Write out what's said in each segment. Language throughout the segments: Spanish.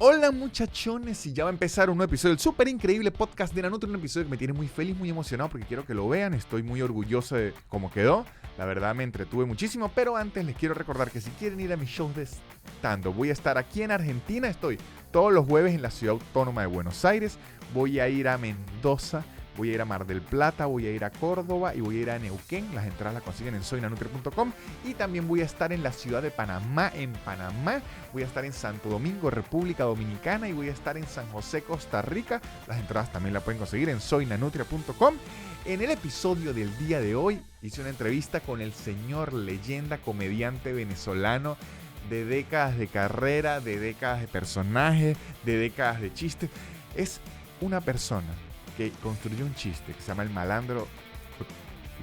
Hola muchachones, y ya va a empezar un nuevo episodio del súper increíble podcast de Nanutria, un episodio que me tiene muy feliz, muy emocionado porque quiero que lo vean, estoy muy orgulloso de cómo quedó, la verdad me entretuve muchísimo, pero antes les quiero recordar que si quieren ir a mis shows de stand-up, voy a estar aquí en Argentina, estoy todos los jueves en la ciudad autónoma de Buenos Aires, voy a ir a Mendoza, voy a ir a Mar del Plata, voy a ir a Córdoba y voy a ir a Neuquén. Las entradas las consiguen en soynanutria.com. Y también voy a estar en la ciudad de Panamá, en Panamá. Voy a estar en Santo Domingo, República Dominicana. Y voy a estar en San José, Costa Rica. Las entradas también las pueden conseguir en soynanutria.com. En el episodio del día de hoy hice una entrevista con el señor leyenda, comediante venezolano de décadas de carrera, de décadas de personaje, de décadas de chistes. Es una persona que construyó un chiste que se llama El Malandro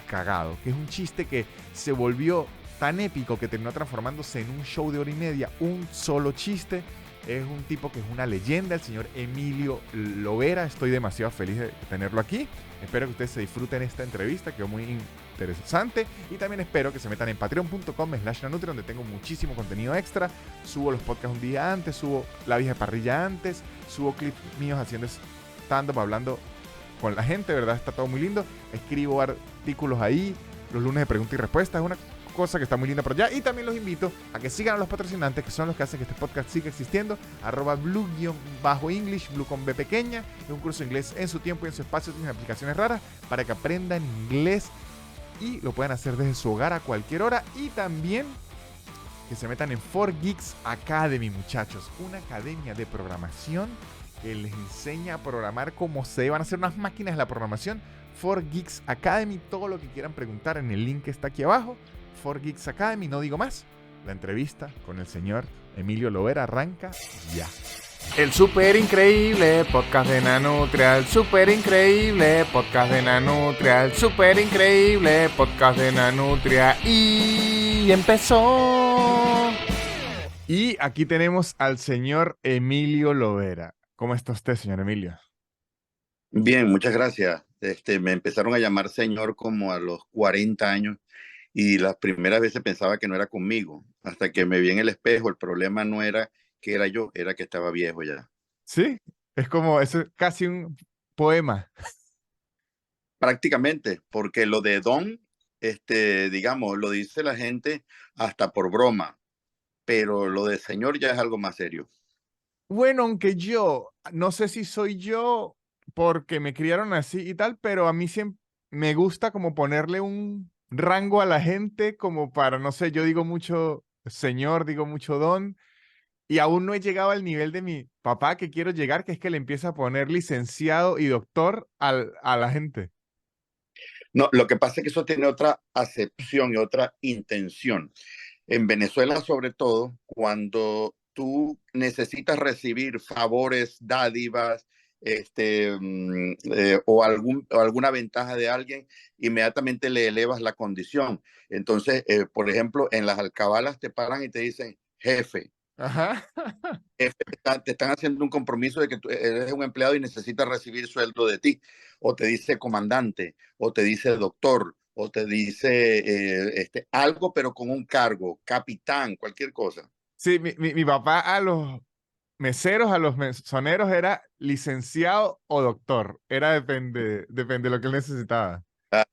Cagado, que es un chiste que se volvió tan épico que terminó transformándose en un show de hora y media, un solo chiste. Es un tipo que es una leyenda, el señor Emilio Lovera. Estoy demasiado feliz de tenerlo aquí. Espero que ustedes se disfruten esta entrevista, quedó muy interesante. Y también espero que se metan en patreon.com/nanutria, donde tengo muchísimo contenido extra. Subo los podcasts un día antes, subo la vieja parrilla antes, subo clips míos haciendo stand-up, hablando con la gente, ¿verdad? Está todo muy lindo. Escribo artículos ahí, los lunes de preguntas y respuestas. Es una cosa que está muy linda por allá. Y también los invito a que sigan a los patrocinantes, que son los que hacen que este podcast siga existiendo. @blue_english, blue con B pequeña. Es un curso de inglés en su tiempo y en su espacio, sin aplicaciones raras, para que aprendan inglés y lo puedan hacer desde su hogar a cualquier hora. Y también que se metan en 4Geeks Academy, muchachos. Una academia de programación que les enseña a programar como se van a hacer unas máquinas de la programación. 4Geeks Academy, todo lo que quieran preguntar en el link que está aquí abajo. 4Geeks Academy, no digo más. La entrevista con el señor Emilio Lovera arranca ya. El super increíble podcast de Nanutria, el super increíble podcast de Nanutria, el super increíble podcast de Nanutria. Y empezó. Y aquí tenemos al señor Emilio Lovera. ¿Cómo está usted, señor Emilio? Bien, muchas gracias. Me empezaron a llamar señor como a los 40 años y las primeras veces pensaba que no era conmigo, hasta que me vi en el espejo. El problema no era que era yo, era que estaba viejo ya. Sí, es como, eso es casi un poema. Prácticamente, porque lo de don, digamos, lo dice la gente hasta por broma, pero lo de señor ya es algo más serio. Bueno, aunque yo, no sé si soy yo porque me criaron así y tal, pero a mí siempre me gusta como ponerle un rango a la gente como para, no sé, yo digo mucho señor, digo mucho don, y aún no he llegado al nivel de mi papá que quiero llegar, que es que le empieza a poner licenciado y doctor a la gente. No, lo que pasa es que eso tiene otra acepción y otra intención. En Venezuela, sobre todo, cuando tú necesitas recibir favores, dádivas, o alguna ventaja de alguien, inmediatamente le elevas la condición. Entonces, por ejemplo, en las alcabalas te paran y te dicen jefe. Ajá. Jefe, te están haciendo un compromiso de que tú eres un empleado y necesitas recibir sueldo de ti. O te dice comandante, o te dice doctor, o te dice algo, pero con un cargo, capitán, cualquier cosa. Sí, mi papá a los meseros, a los mesoneros era licenciado o doctor. Era depende de lo que él necesitaba. Ah,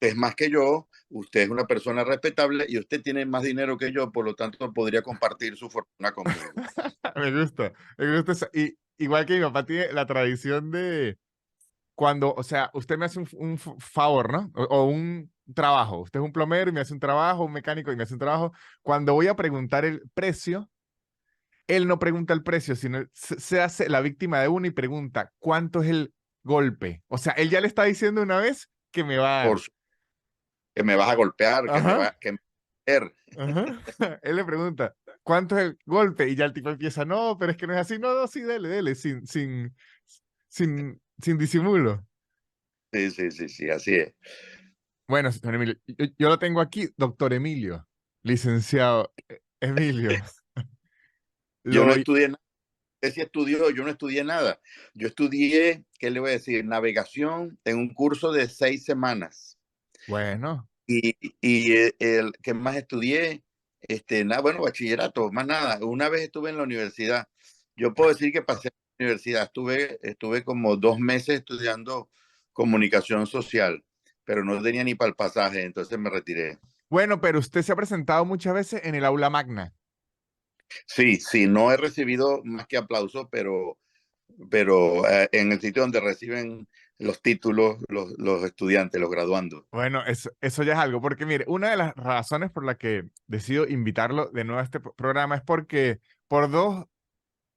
es más que yo, usted es una persona respetable y usted tiene más dinero que yo, por lo tanto podría compartir su fortuna conmigo. Me gusta, me gusta eso. Y igual que mi papá tiene la tradición de cuando, o sea, usted me hace un favor, ¿no? O un trabajo. Usted es un plomero y me hace un trabajo, un mecánico y me hace un trabajo. Cuando voy a preguntar el precio, él no pregunta el precio, sino se hace la víctima de uno y pregunta cuánto es el golpe. O sea, él ya le está diciendo una vez que me va a Por dar. que me vas a golpear, Ajá, que me va a hacer. ajá. Él le pregunta cuánto es el golpe y ya el tipo empieza, no, pero es que no es así. No, no, sí, dele, dele, sin disimulo. Sí, sí, sí, sí, así es. Bueno, señor Emilio, yo lo tengo aquí, doctor Emilio, licenciado Emilio. Yo no Lo, estudié nada. Usted sí estudió, yo no estudié nada. Yo estudié, ¿qué le voy a decir? Navegación en un curso de 6 semanas. bueno, Y el que más estudié, nada, bueno, bachillerato, más nada. Una vez estuve en la universidad. yo puedo decir que pasé a la universidad. Estuve como 2 meses estudiando comunicación social, pero no tenía ni para el pasaje, entonces me retiré. Bueno, pero usted se ha presentado muchas veces en el aula magna. Sí, sí, no he recibido más que aplausos, pero en el sitio donde reciben los títulos los estudiantes, los graduandos. Bueno, eso ya es algo, porque mire, una de las razones por la que decido invitarlo de nuevo a este programa es porque por dos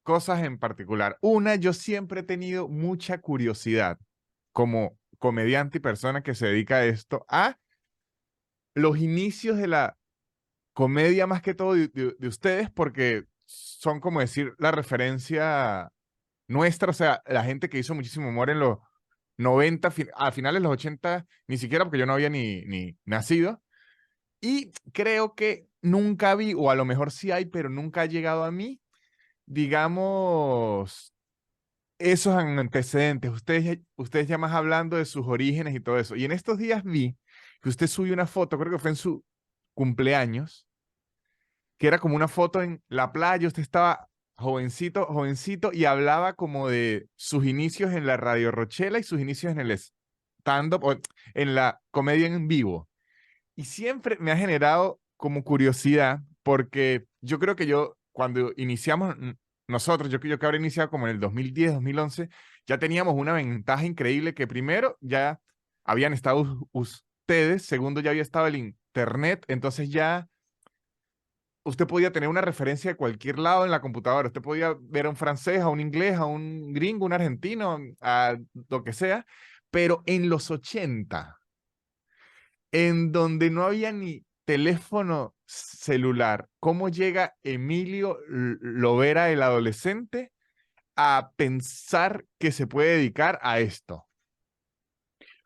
cosas en particular. Una, yo siempre he tenido mucha curiosidad como comediante y persona que se dedica a esto, a los inicios de la comedia más que todo de ustedes, porque son como decir la referencia nuestra, o sea, la gente que hizo muchísimo humor en los 90, a finales de los 80, ni siquiera porque yo no había ni nacido. Y creo que nunca vi, o a lo mejor sí hay, pero nunca ha llegado a mí, digamos, esos antecedentes. Ustedes ya más hablando de sus orígenes y todo eso. Y en estos días vi que usted subió una foto, creo que fue en su cumpleaños, que era como una foto en la playa. Usted estaba jovencito, jovencito, y hablaba como de sus inicios en la Radio Rochela y sus inicios en el stand-up o en la comedia en vivo. Y siempre me ha generado como curiosidad, porque yo creo que yo, cuando iniciamos nosotros, yo que habré iniciado como en el 2010, 2011, ya teníamos una ventaja increíble que primero ya habían estado ustedes, segundo ya había estado el internet, entonces ya usted podía tener una referencia de cualquier lado en la computadora, usted podía ver a un francés, a un inglés, a un gringo, un argentino, a lo que sea, pero en los 80 en donde no había ni teléfono celular, ¿cómo llega Emilio Lovera, el adolescente, a pensar que se puede dedicar a esto?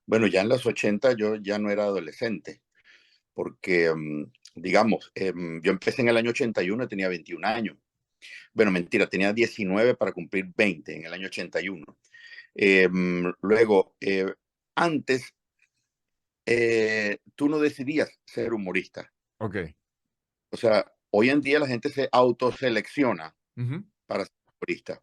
Bueno, ya en los 80 yo ya no era adolescente, porque, digamos, yo empecé en el año 81, tenía 21 años. Bueno, mentira, tenía 19 para cumplir 20 en el año 81. Luego, antes, tú no decidías ser humorista. Ok. O sea, hoy en día la gente se autoselecciona Ujú, para ser humorista.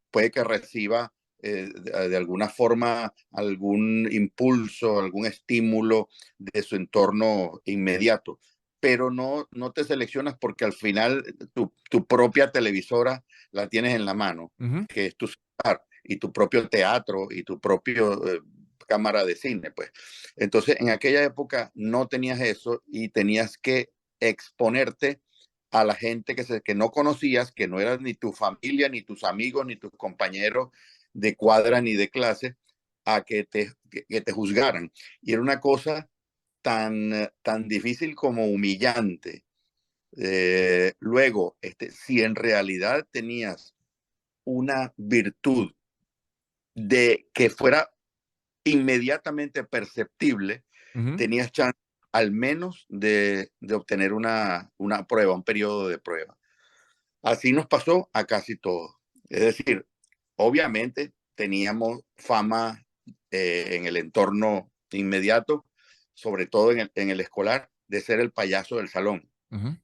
Puede que reciba de alguna forma algún impulso, algún estímulo de su entorno inmediato, pero no te seleccionas porque al final tu propia televisora la tienes en la mano, ujú. que es tu celular, y tu propio teatro y tu propio cámara de cine, pues. Entonces, en aquella época no tenías eso y tenías que exponerte a la gente que no conocías, que no eran ni tu familia, ni tus amigos, ni tus compañeros de cuadra, ni de clase, a que te juzgaran. Y era una cosa tan difícil como humillante. Luego, si en realidad tenías una virtud de que fuera inmediatamente perceptible, Ujú. tenías chance al menos de obtener una prueba, un periodo de prueba. Así nos pasó a casi todos. Es decir, obviamente teníamos fama en el entorno inmediato, sobre todo en el escolar, de ser el payaso del salón. Ujú.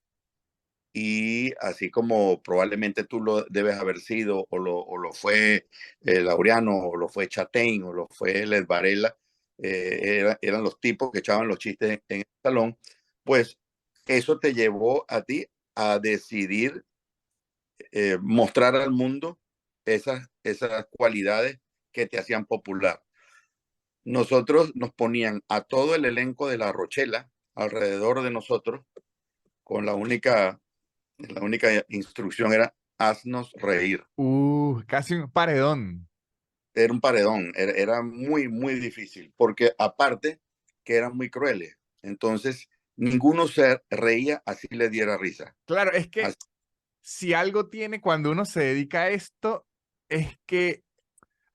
Y así como probablemente tú lo debes haber sido, o lo fue Laureano, o lo fue Chatein, o lo fue Les Varela, eran los tipos que echaban los chistes en el salón, pues eso te llevó a ti a decidir mostrar al mundo esas cualidades que te hacían popular. Nosotros nos ponían a todo el elenco de La Rochela alrededor de nosotros con la única instrucción era haznos reír. Casi un paredón. Era un paredón, era muy, muy difícil, porque aparte que eran muy crueles. Entonces, ninguno se reía así le diera risa. Claro, es que Así- si algo tiene cuando uno se dedica a esto, es que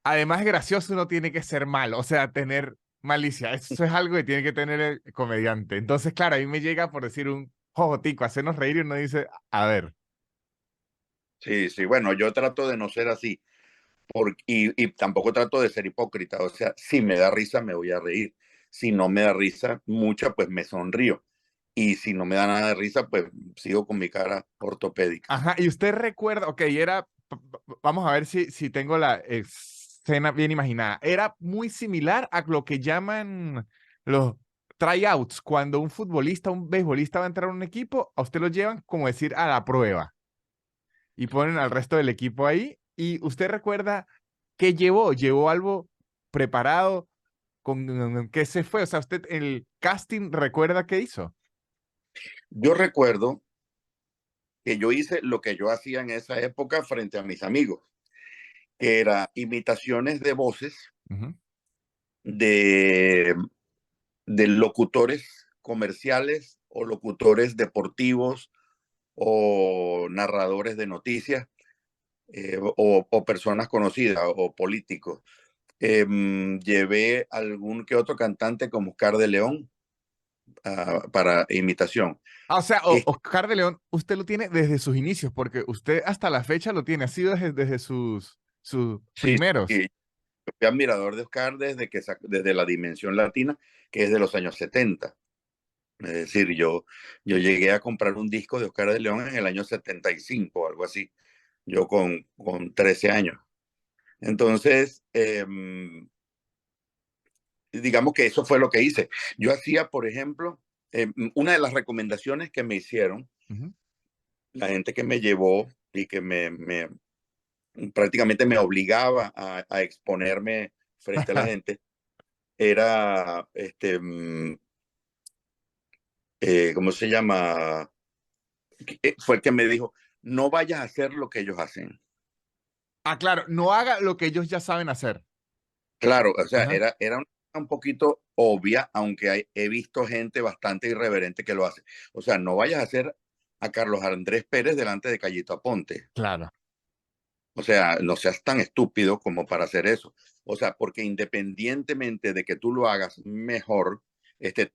además de gracioso, uno tiene que ser malo, o sea, tener malicia. Eso es algo que tiene que tener el comediante. Entonces, claro, ahí me llega por decir un jojotico, hacernos reír y uno dice, a ver. sí, sí, bueno, yo trato de no ser así, y tampoco trato de ser hipócrita. O sea, si me da risa, me voy a reír. Si no me da risa mucha, pues me sonrío. y si no me da nada de risa, pues sigo con mi cara ortopédica. Ajá, y usted recuerda, ok, vamos a ver si tengo la escena bien imaginada. Era muy similar a lo que llaman los tryouts, cuando un futbolista, un beisbolista va a entrar a un equipo, a usted lo llevan, como decir, a la prueba y ponen al resto del equipo ahí. Y usted recuerda qué llevó, llevó algo preparado, con qué se fue. O sea, usted el casting recuerda qué hizo. Yo recuerdo que yo hice lo que yo hacía en esa época frente a mis amigos, que era imitaciones de voces Ujú. de, de locutores comerciales o locutores deportivos o narradores de noticias, o personas conocidas o políticos. Llevé algún que otro cantante como Oscar de León, para imitación. Ah, o sea, Es- Oscar de León, usted lo tiene desde sus inicios, porque usted hasta la fecha lo tiene, ha sido desde sus sí, primeros. sí, fui admirador de Oscar desde la Dimensión Latina, que es de los años 70. Es decir, yo llegué a comprar un disco de Oscar de León en el año 75 o algo así, yo con 13 años. Entonces, digamos que eso fue lo que hice. Yo hacía, por ejemplo, una de las recomendaciones que me hicieron, Ujú. la gente que me llevó y que prácticamente me obligaba a exponerme frente a la gente, era, ¿cómo se llama? Fue el que me dijo, no vayas a hacer lo que ellos hacen. Ah, claro, no haga lo que ellos ya saben hacer. Claro, o sea, Ajá. era un poquito obvia, aunque he visto gente bastante irreverente que lo hace. O sea, no vayas a hacer a Carlos Andrés Pérez delante de Cayito Aponte. Claro. O sea, no seas tan estúpido como para hacer eso. O sea, porque independientemente de que tú lo hagas mejor,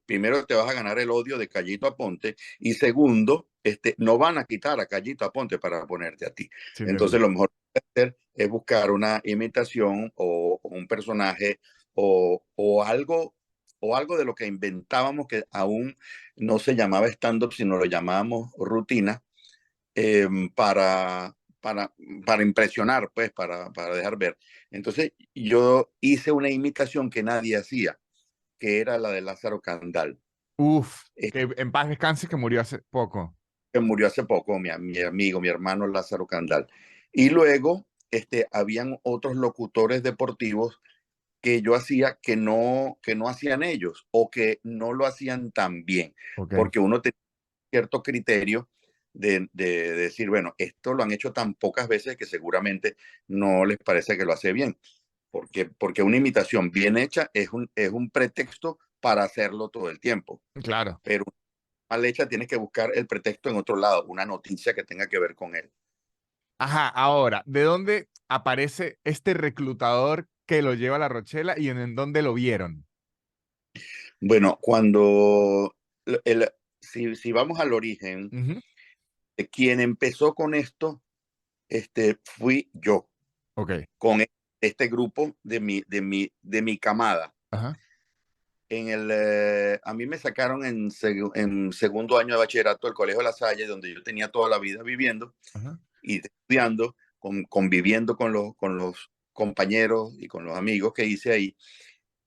primero te vas a ganar el odio de Callito Aponte y segundo, no van a quitar a Callito Aponte para ponerte a ti. Sí, entiendo. Entonces, lo mejor que hacer es buscar una imitación o un personaje o algo de lo que inventábamos que aún no se llamaba stand-up, sino lo llamábamos rutina, eh, para, para, para impresionar, pues, para dejar ver. Entonces, yo hice una imitación que nadie hacía, que era la de Lázaro Candal, Uf, eh, que en paz descanse, que murió hace poco. que murió hace poco, mi amigo, mi hermano Lázaro Candal. Y luego, habían otros locutores deportivos que yo hacía que no hacían ellos o que no lo hacían tan bien, Ok, porque uno tenía cierto criterio de decir, bueno, esto lo han hecho tan pocas veces que seguramente no les parece que lo hace bien, porque una imitación bien hecha es un pretexto para hacerlo todo el tiempo, claro. pero mal hecha tienes que buscar el pretexto en otro lado, una noticia que tenga que ver con él. Ajá, ahora, ¿de dónde aparece este reclutador que lo lleva a La Rochela y en dónde lo vieron? Bueno, si vamos al origen, Ujú. quien empezó con esto, fui yo, Ok, con este grupo de mi camada. ajá, A mí me sacaron en segundo año de bachillerato del Colegio de La Salle, donde yo tenía toda la vida viviendo ajá. y estudiando, conviviendo con los compañeros y con los amigos que hice ahí,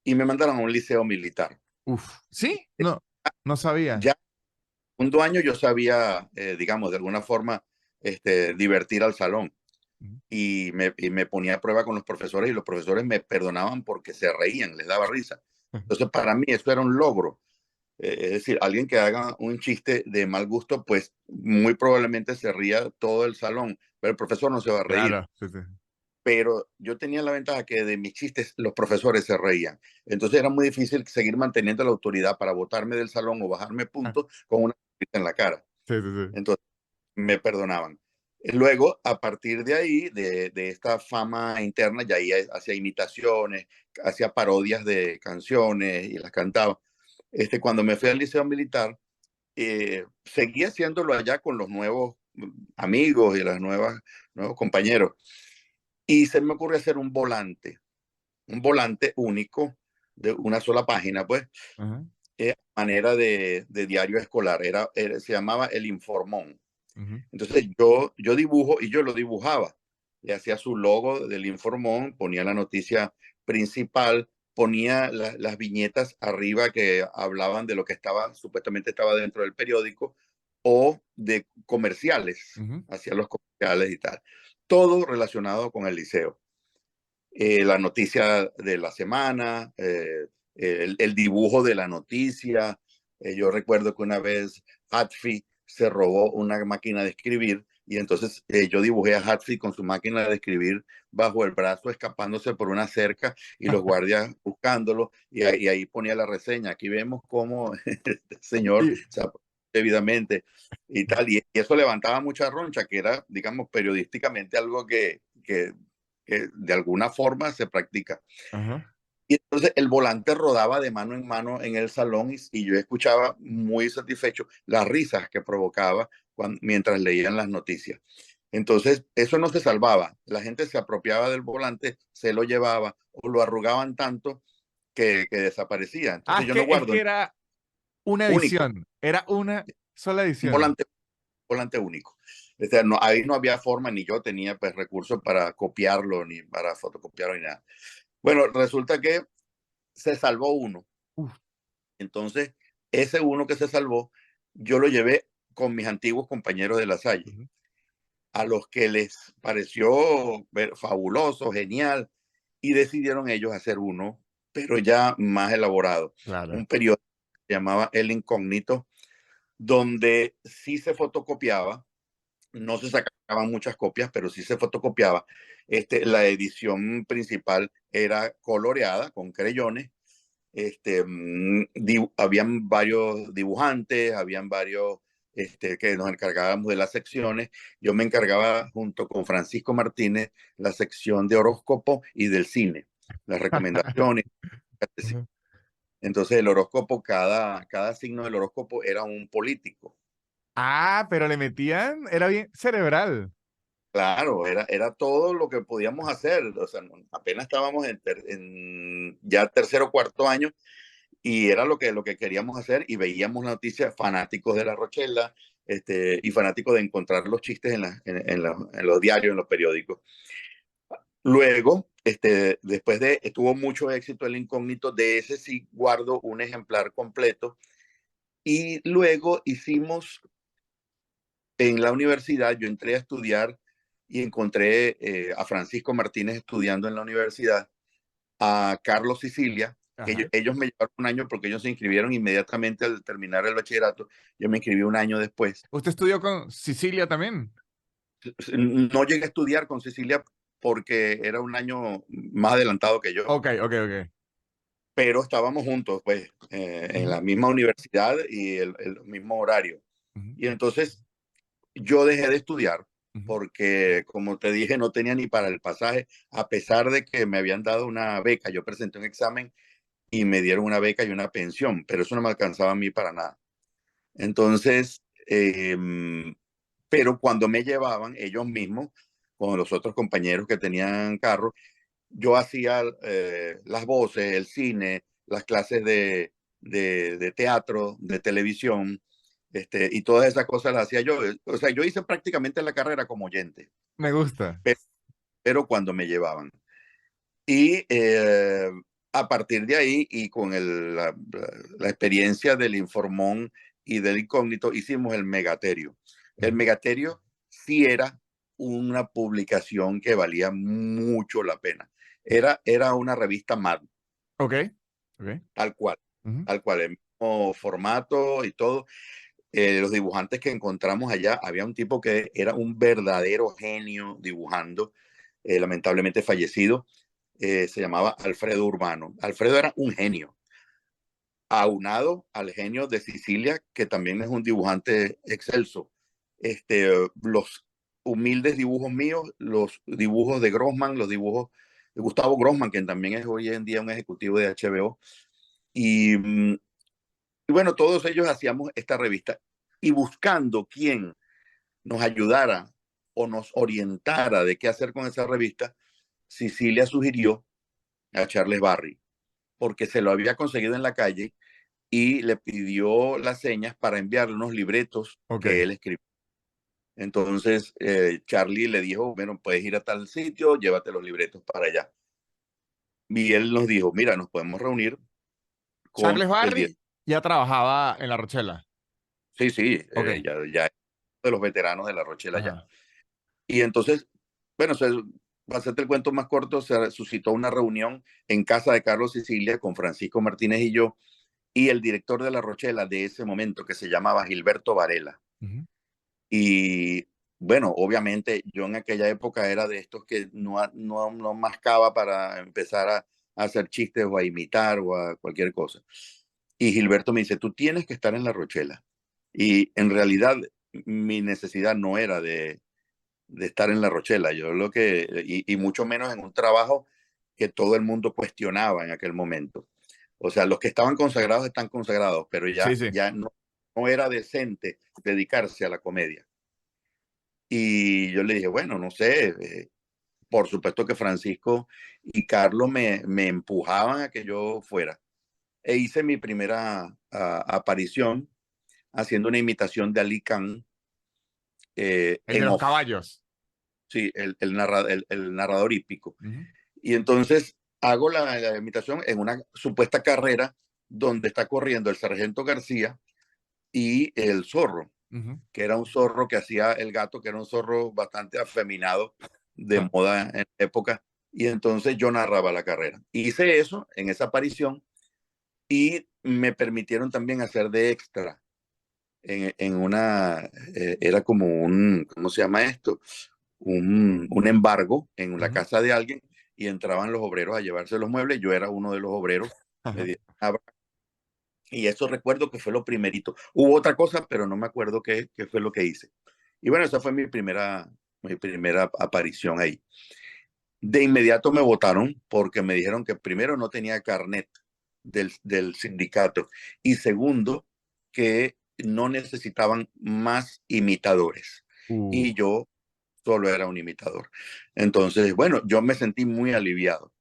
y me mandaron a un liceo militar. Uf, ¿sí? No, no sabía. Ya segundo año yo sabía, digamos, de alguna forma, divertir al salón. Ujú. Y me ponía a prueba con los profesores y los profesores me perdonaban porque se reían, les daba risa. Entonces, para mí eso era un logro. Es decir, alguien que haga un chiste de mal gusto, pues muy probablemente se ría todo el salón, pero el profesor no se va a reír. Claro, sí, sí. Pero yo tenía la ventaja que de mis chistes los profesores se reían. Entonces era muy difícil seguir manteniendo la autoridad para botarme del salón o bajarme Ah, puntos con una sonrisa en la cara. sí, sí, sí. Entonces me perdonaban. Luego, a partir de ahí, de esta fama interna, ya ahí hacía imitaciones, hacía parodias de canciones y las cantaba. Cuando me fui al liceo militar, seguí haciéndolo allá con los nuevos amigos y nuevos compañeros. Y se me ocurrió hacer un volante único de una sola página, pues, Ajá. manera de diario escolar. Se llamaba El Informón. Ujú. Entonces yo dibujo y yo lo dibujaba. Le hacía su logo del Informón, ponía la noticia principal, ponía las viñetas arriba que hablaban de lo que supuestamente estaba dentro del periódico o de comerciales, Ujú. hacía los comerciales y tal. Todo relacionado con el liceo. La noticia de la semana, el dibujo de la noticia. Yo recuerdo que una vez Hatfield se robó una máquina de escribir y entonces yo dibujé a Hatfield con su máquina de escribir bajo el brazo escapándose por una cerca y los guardias buscándolo y ahí ponía la reseña. Aquí vemos cómo este señor Y, se aprovecha debidamente y tal. Y eso levantaba mucha roncha, que era, digamos, periodísticamente algo que de alguna forma se practica. ajá. Y entonces el volante rodaba de mano en mano en el salón y yo escuchaba muy satisfecho las risas que provocaba mientras leían las noticias. Entonces, eso no se salvaba. La gente se apropiaba del volante, se lo llevaba o lo arrugaban tanto que desaparecía. Ah, Entonces, yo no es guardo que era una único, edición, era una sola un edición. volante único. O sea, no, ahí no había forma, ni yo tenía pues, recursos para copiarlo, ni para fotocopiarlo, ni nada. Bueno, resulta que se salvó uno. Uf. Entonces, ese uno que se salvó, yo lo llevé con mis antiguos compañeros de la Salle, Ujú. a los que les pareció fabuloso, genial, y decidieron ellos hacer uno, pero ya más elaborado. Claro. Un periódico que se llamaba El Incógnito, donde sí se fotocopiaba, no se sacaban muchas copias, pero sí se fotocopiaba. La edición principal era coloreada con creyones. Habían varios dibujantes, habían varios que nos encargábamos de las secciones. Yo me encargaba junto con Francisco Martínez la sección de horóscopo y del cine, las recomendaciones. Ujú. Entonces el horóscopo, cada signo del horóscopo era un político. Ah, pero le metían, era bien cerebral. Claro, era todo lo que podíamos hacer. O sea, apenas estábamos en ya tercero o cuarto año y era lo que queríamos hacer y veíamos la noticia fanáticos de la Rochela y fanáticos de encontrar los chistes en los diarios, en los periódicos. Luego, después tuvo mucho éxito el incógnito, de ese sí guardo un ejemplar completo y luego hicimos en la universidad, yo entré a estudiar y encontré a Francisco Martínez estudiando en la universidad, a Carlos Sicilia, que Ajá. ellos me llevaron un año porque ellos se inscribieron inmediatamente al terminar el bachillerato. Yo me inscribí un año después. ¿Usted estudió con Sicilia también? No llegué a estudiar con Sicilia porque era un año más adelantado que yo, Ok, ok, ok. pero estábamos juntos, pues, en Ujú. la misma universidad y el mismo horario. Ujú. Y entonces yo dejé de estudiar Ujú. porque, como te dije, no tenía ni para el pasaje, a pesar de que me habían dado una beca. Yo presenté un examen y me dieron una beca y una pensión, pero eso no me alcanzaba a mí para nada. Entonces, pero cuando me llevaban ellos mismos, con los otros compañeros que tenían carro, yo hacía las voces, el cine, las clases de teatro, de televisión, y todas esas cosas las hacía yo. O sea, yo hice prácticamente la carrera como oyente, Me gusta. pe- pero cuando me llevaban. Y a partir de ahí, y con la experiencia del Informón y del Incógnito, hicimos el Megaterio. El Ujú. Megaterio sí era una publicación que valía mucho la pena. Era una revista MAD, Ok, ok. tal cual, Ujú. tal cual, el mismo formato y todo. Los dibujantes que encontramos allá, había un tipo que era un verdadero genio dibujando, lamentablemente fallecido, se llamaba Alfredo Urbano. Alfredo era un genio, aunado al genio de Sicilia, que también es un dibujante excelso. Los humildes dibujos míos, los dibujos de Grossman, los dibujos de Gustavo Grossman, quien también es hoy en día un ejecutivo de HBO. Y, y bueno, todos ellos hacíamos esta revista y buscando quién nos ayudara o nos orientara de qué hacer con esa revista, Sicilia sugirió a Charles Barry porque se lo había conseguido en la calle y le pidió las señas para enviarle unos libretos Ok. que él escribió. Entonces, Charlie le dijo, bueno, puedes ir a tal sitio, llévate los libretos para allá. Y él nos dijo, mira, nos podemos reunir con Charles el director. Barry ya trabajaba en La Rochela. Sí, sí, Ok. ya es de los veteranos de La Rochela ya. Ajá. Y entonces, bueno, para hacerte el cuento más corto, se suscitó una reunión en casa de Carlos Sicilia con Francisco Martínez y yo, y el director de La Rochela de ese momento, que se llamaba Gilberto Varela. Ujú. Y bueno, obviamente yo en aquella época era de estos que no mascaba para empezar a hacer chistes o a imitar o a cualquier cosa. Y Gilberto me dice, tú tienes que estar en La Rochela. Y en realidad mi necesidad no era de estar en La Rochela, yo lo que, y mucho menos en un trabajo que todo el mundo cuestionaba en aquel momento. O sea, los que estaban consagrados están consagrados, pero Sí, ya, sí. ya no era decente dedicarse a la comedia. Y yo le dije, bueno, no sé, por supuesto que Francisco y Carlos me empujaban a que yo fuera. E hice mi primera aparición haciendo una imitación de Ali Khan El de en los off, caballos. sí, el narrador hípico. Ujú. Y entonces hago la imitación en una supuesta carrera donde está corriendo el sargento García y el zorro, Ujú. que era un zorro que hacía el gato, que era un zorro bastante afeminado de Ja. moda en la época. Y entonces yo narraba la carrera. Hice eso en esa aparición y me permitieron también hacer de extra en una, era como un, ¿cómo se llama esto? Un embargo en la Ujú. casa de alguien y entraban los obreros a llevarse los muebles. Yo era uno de los obreros, me dieron un abrazo, y eso recuerdo que fue lo primerito. Hubo otra cosa, pero no me acuerdo qué fue lo que hice. Y bueno, esa fue mi primera aparición ahí. De inmediato me votaron porque me dijeron que primero no tenía carnet del sindicato y segundo que no necesitaban más imitadores. Uh. Y yo solo era un imitador. Entonces, bueno, yo me sentí muy aliviado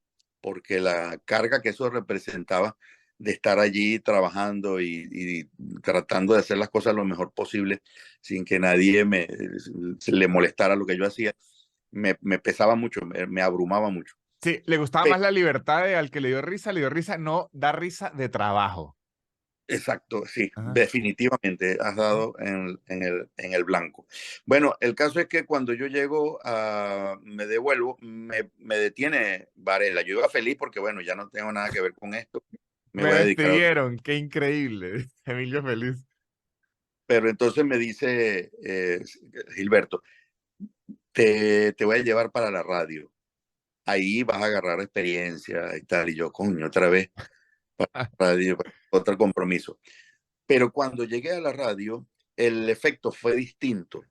porque la carga que eso representaba de estar allí trabajando y tratando de hacer las cosas lo mejor posible sin que nadie se le molestara lo que yo hacía, me pesaba mucho, me abrumaba mucho. Sí, le gustaba Pe- más la libertad de al que le dio risa, no da risa de trabajo. Exacto, sí, Ajá. definitivamente has Ujú. dado en el blanco. Bueno, el caso es que cuando yo llego me devuelvo, me detiene Varela. Yo iba feliz porque, bueno, ya no tengo nada que ver con esto, me Me voy a dedicar a otra. despidieron, qué increíble. Emilio feliz. Pero entonces me dice Gilberto, te voy a llevar para la radio. Ahí vas a agarrar experiencia y tal. Y yo, coño, otra vez para la radio, otro compromiso. Pero cuando llegué a la radio, el efecto fue distinto,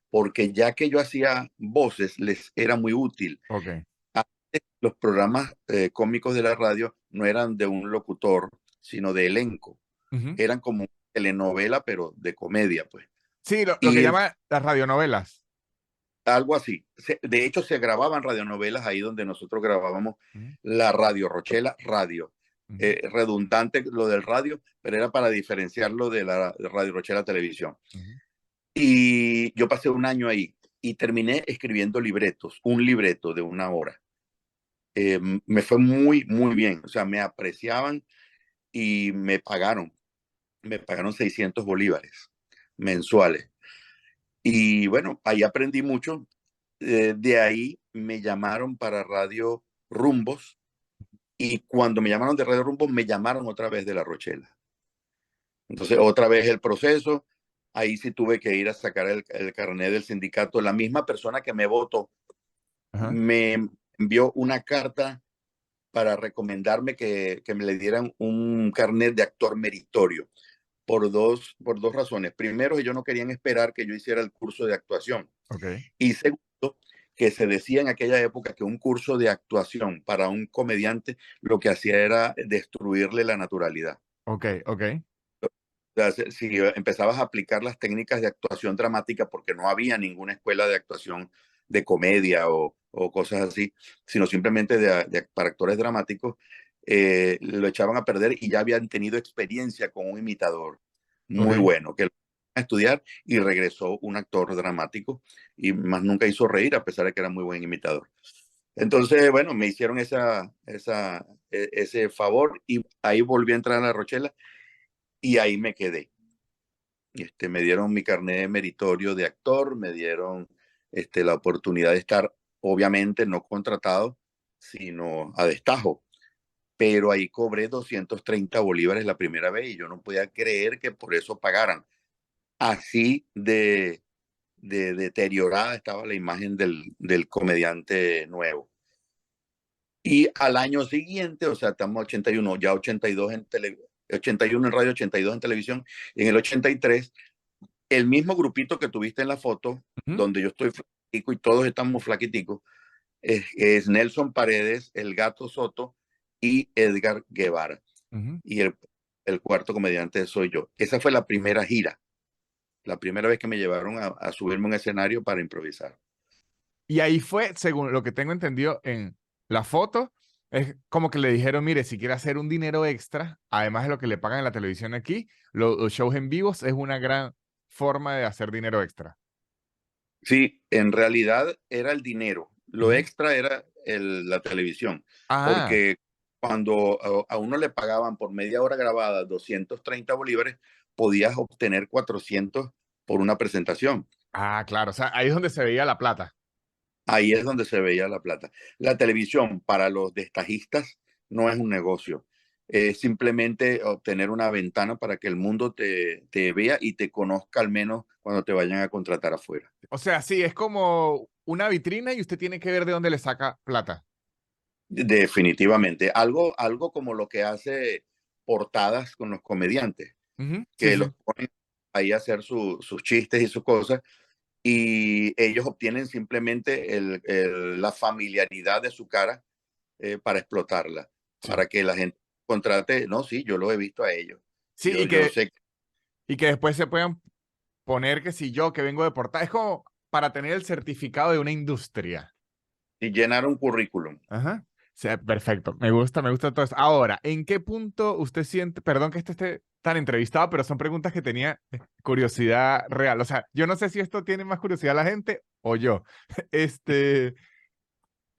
porque ya que yo hacía voces, les era muy útil. Ok. Antes, los programas cómicos de la radio no eran de un locutor, sino de elenco. Ujú. Eran como telenovela, pero de comedia, pues. Sí, lo que Y llama las radionovelas. algo así. De hecho, se grababan radionovelas ahí donde nosotros grabábamos Ujú. la Radio Rochela Radio. Ujú. Redundante lo del radio, pero era para diferenciarlo de la Radio Rochela Televisión. Ujú. Y yo pasé un año ahí y terminé escribiendo libretos, un libreto de 1 hora. Me fue muy, muy bien. O sea, me apreciaban y me pagaron 600 bolívares mensuales. Y bueno, ahí aprendí mucho. De ahí me llamaron para Radio Rumbos y cuando me llamaron de Radio Rumbos me llamaron otra vez de La Rochela. Entonces, otra vez el proceso. Ahí sí tuve que ir a sacar el carnet del sindicato. La misma persona que me votó Ajá. me envió una carta para recomendarme que me le dieran un carnet de actor meritorio por dos razones. Primero, ellos no querían esperar que yo hiciera el curso de actuación. Ok. Y segundo, que se decía en aquella época que un curso de actuación para un comediante lo que hacía era destruirle la naturalidad. Ok. Ok. O sea, si empezabas a aplicar las técnicas de actuación dramática, porque no había ninguna escuela de actuación de comedia o cosas así, sino simplemente para actores dramáticos, lo echaban a perder y ya habían tenido experiencia con un imitador muy Ok. bueno, que lo a estudiar y regresó un actor dramático y más nunca hizo reír a pesar de que era muy buen imitador. Entonces, bueno, me hicieron ese favor y ahí volví a entrar a la Rochela y ahí me quedé. Me dieron mi carnet de meritorio de actor, me dieron la oportunidad de estar, obviamente, no contratado, sino a destajo. Pero ahí cobré 230 bolívares la primera vez y yo no podía creer que por eso pagaran. Así de deteriorada estaba la imagen del comediante nuevo. Y al año siguiente, o sea, estamos 81, ya 82 81 en radio, 82 en televisión, y en el 83 el mismo grupito que tuviste en la foto, Ujú, donde yo estoy flaquitico y todos estamos flaquiticos, es Nelson Paredes, El Gato Soto y Edgar Guevara. ujú. Y el cuarto comediante soy yo. Esa fue la primera gira, la primera vez que me llevaron a subirme a un escenario para improvisar. Y ahí fue, según lo que tengo entendido en la foto, es como que le dijeron, mire, si quiere hacer un dinero extra, además de lo que le pagan en la televisión aquí, los shows en vivos es una gran forma de hacer dinero extra. Sí, en realidad era el dinero. Lo Ujú. extra era la televisión, Ah, porque cuando a uno le pagaban por media hora grabada 230 bolívares, podías obtener 400 por una presentación. claro, o sea, ahí es donde se veía la plata. Ahí es donde se veía la plata. La televisión para los destajistas no es un negocio. Es simplemente obtener una ventana para que el mundo te vea y te conozca al menos cuando te vayan a contratar afuera. O sea, sí, es como una vitrina y usted tiene que ver de dónde le saca plata. Definitivamente. Algo como lo que hace Portadas con los comediantes, Ujú, sí, que los sí. ponen ahí a hacer sus chistes y sus cosas, y ellos obtienen simplemente la familiaridad de su cara para explotarla, Sí, para que la gente contrate. No, sí, yo lo he visto a ellos. sí Yo sé que y que después se puedan poner que si yo que vengo de portada, es como para tener el certificado de una industria. si llenar un currículum. Ajá. Sí, perfecto. Me gusta todo eso. Ahora, ¿en qué punto usted siente, perdón que este esté tan entrevistado, pero son preguntas que tenía curiosidad real? O sea, yo no sé si esto tiene más curiosidad la gente o yo. Este,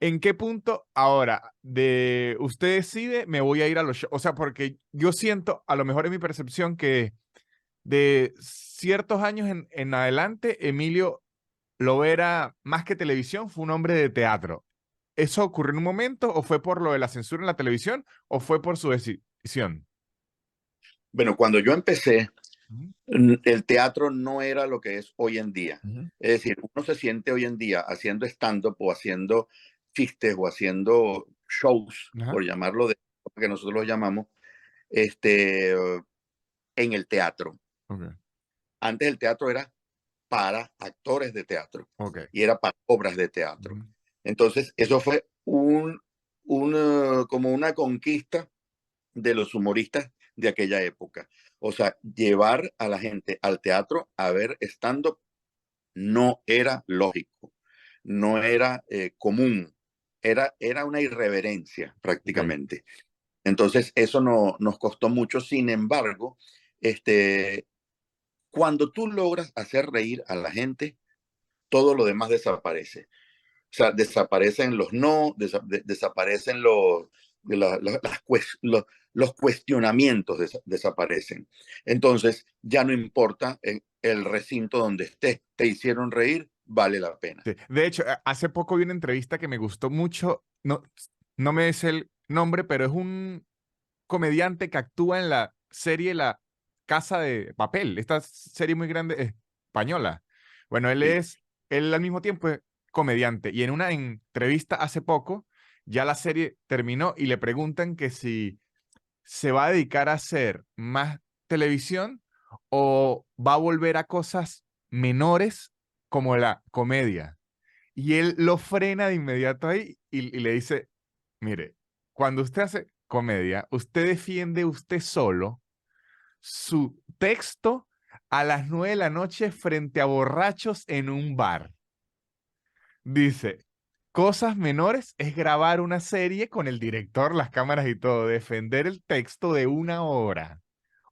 ¿En qué punto ahora de usted decide me voy a ir a los shows? O sea, porque yo siento, a lo mejor es mi percepción, que de ciertos años en adelante, Emilio Lovera, más que televisión, fue un hombre de teatro. ¿Eso ocurrió en un momento o fue por lo de la censura en la televisión o fue por su decisión? Bueno, cuando yo empecé, Ujú, el teatro no era lo que es hoy en día. ujú, Es decir, uno se siente hoy en día haciendo stand-up o haciendo chistes o haciendo shows, ajá, por llamarlo de que nosotros lo llamamos, este, en el teatro. ok, Antes el teatro era para actores de teatro ok, y era para obras de teatro. ujú, Entonces, eso fue como una conquista de los humoristas de aquella época. O sea, llevar a la gente al teatro a ver stand-up no era lógico, no era común, era una irreverencia ok. prácticamente. Entonces, eso no, nos costó mucho. Sin embargo, este, cuando tú logras hacer reír a la gente, todo lo demás desaparece. O sea, desaparecen los no, desaparecen los cuestionamientos, desaparecen. Entonces, ya no importa el recinto donde estés, te hicieron reír, vale la pena. Sí. De hecho, hace poco vi una entrevista que me gustó mucho. No, no me es el nombre, pero es un comediante que actúa en la serie La Casa de Papel, esta serie muy grande española. Bueno, Sí. él al mismo tiempo es comediante y en una entrevista hace poco, ya la serie terminó y le preguntan que si se va a dedicar a hacer más televisión o va a volver a cosas menores como la comedia. Y él lo frena de inmediato ahí y le dice, mire, cuando usted hace comedia, usted defiende usted solo su texto a las 9 de la noche frente a borrachos en un bar. Dice, Cosas menores es grabar una serie con el director, las cámaras y todo. Defender el texto de 1 hora,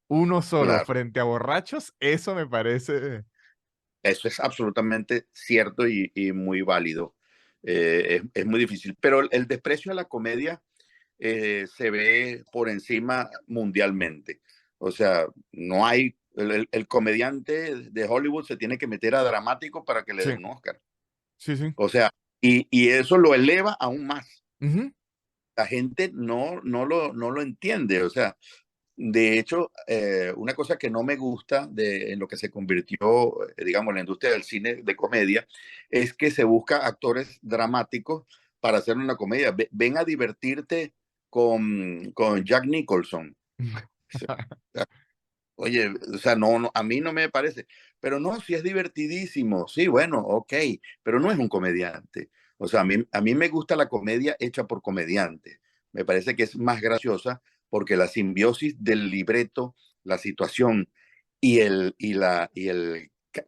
uno solo, Claro, frente a borrachos, eso me parece... eso es absolutamente cierto y muy válido. Es muy difícil, pero el desprecio a la comedia se ve por encima mundialmente. O sea, no hay, el comediante de Hollywood se tiene que meter a dramático para que le Sí, den un Oscar. sí, sí. O sea, y eso lo eleva aún más. Ujú. La gente no lo entiende. O sea, de hecho, una cosa que no me gusta en lo que se convirtió, digamos, la industria del cine de comedia, es que se busca actores dramáticos para hacer una comedia. Ven a divertirte con Jack Nicholson. Oye, o sea, a mí no me parece, pero no, sí es divertidísimo, sí, bueno, ok, pero no es un comediante. O sea, a mí me gusta la comedia hecha por comediantes. Me parece que es más graciosa porque la simbiosis del libreto, la situación y la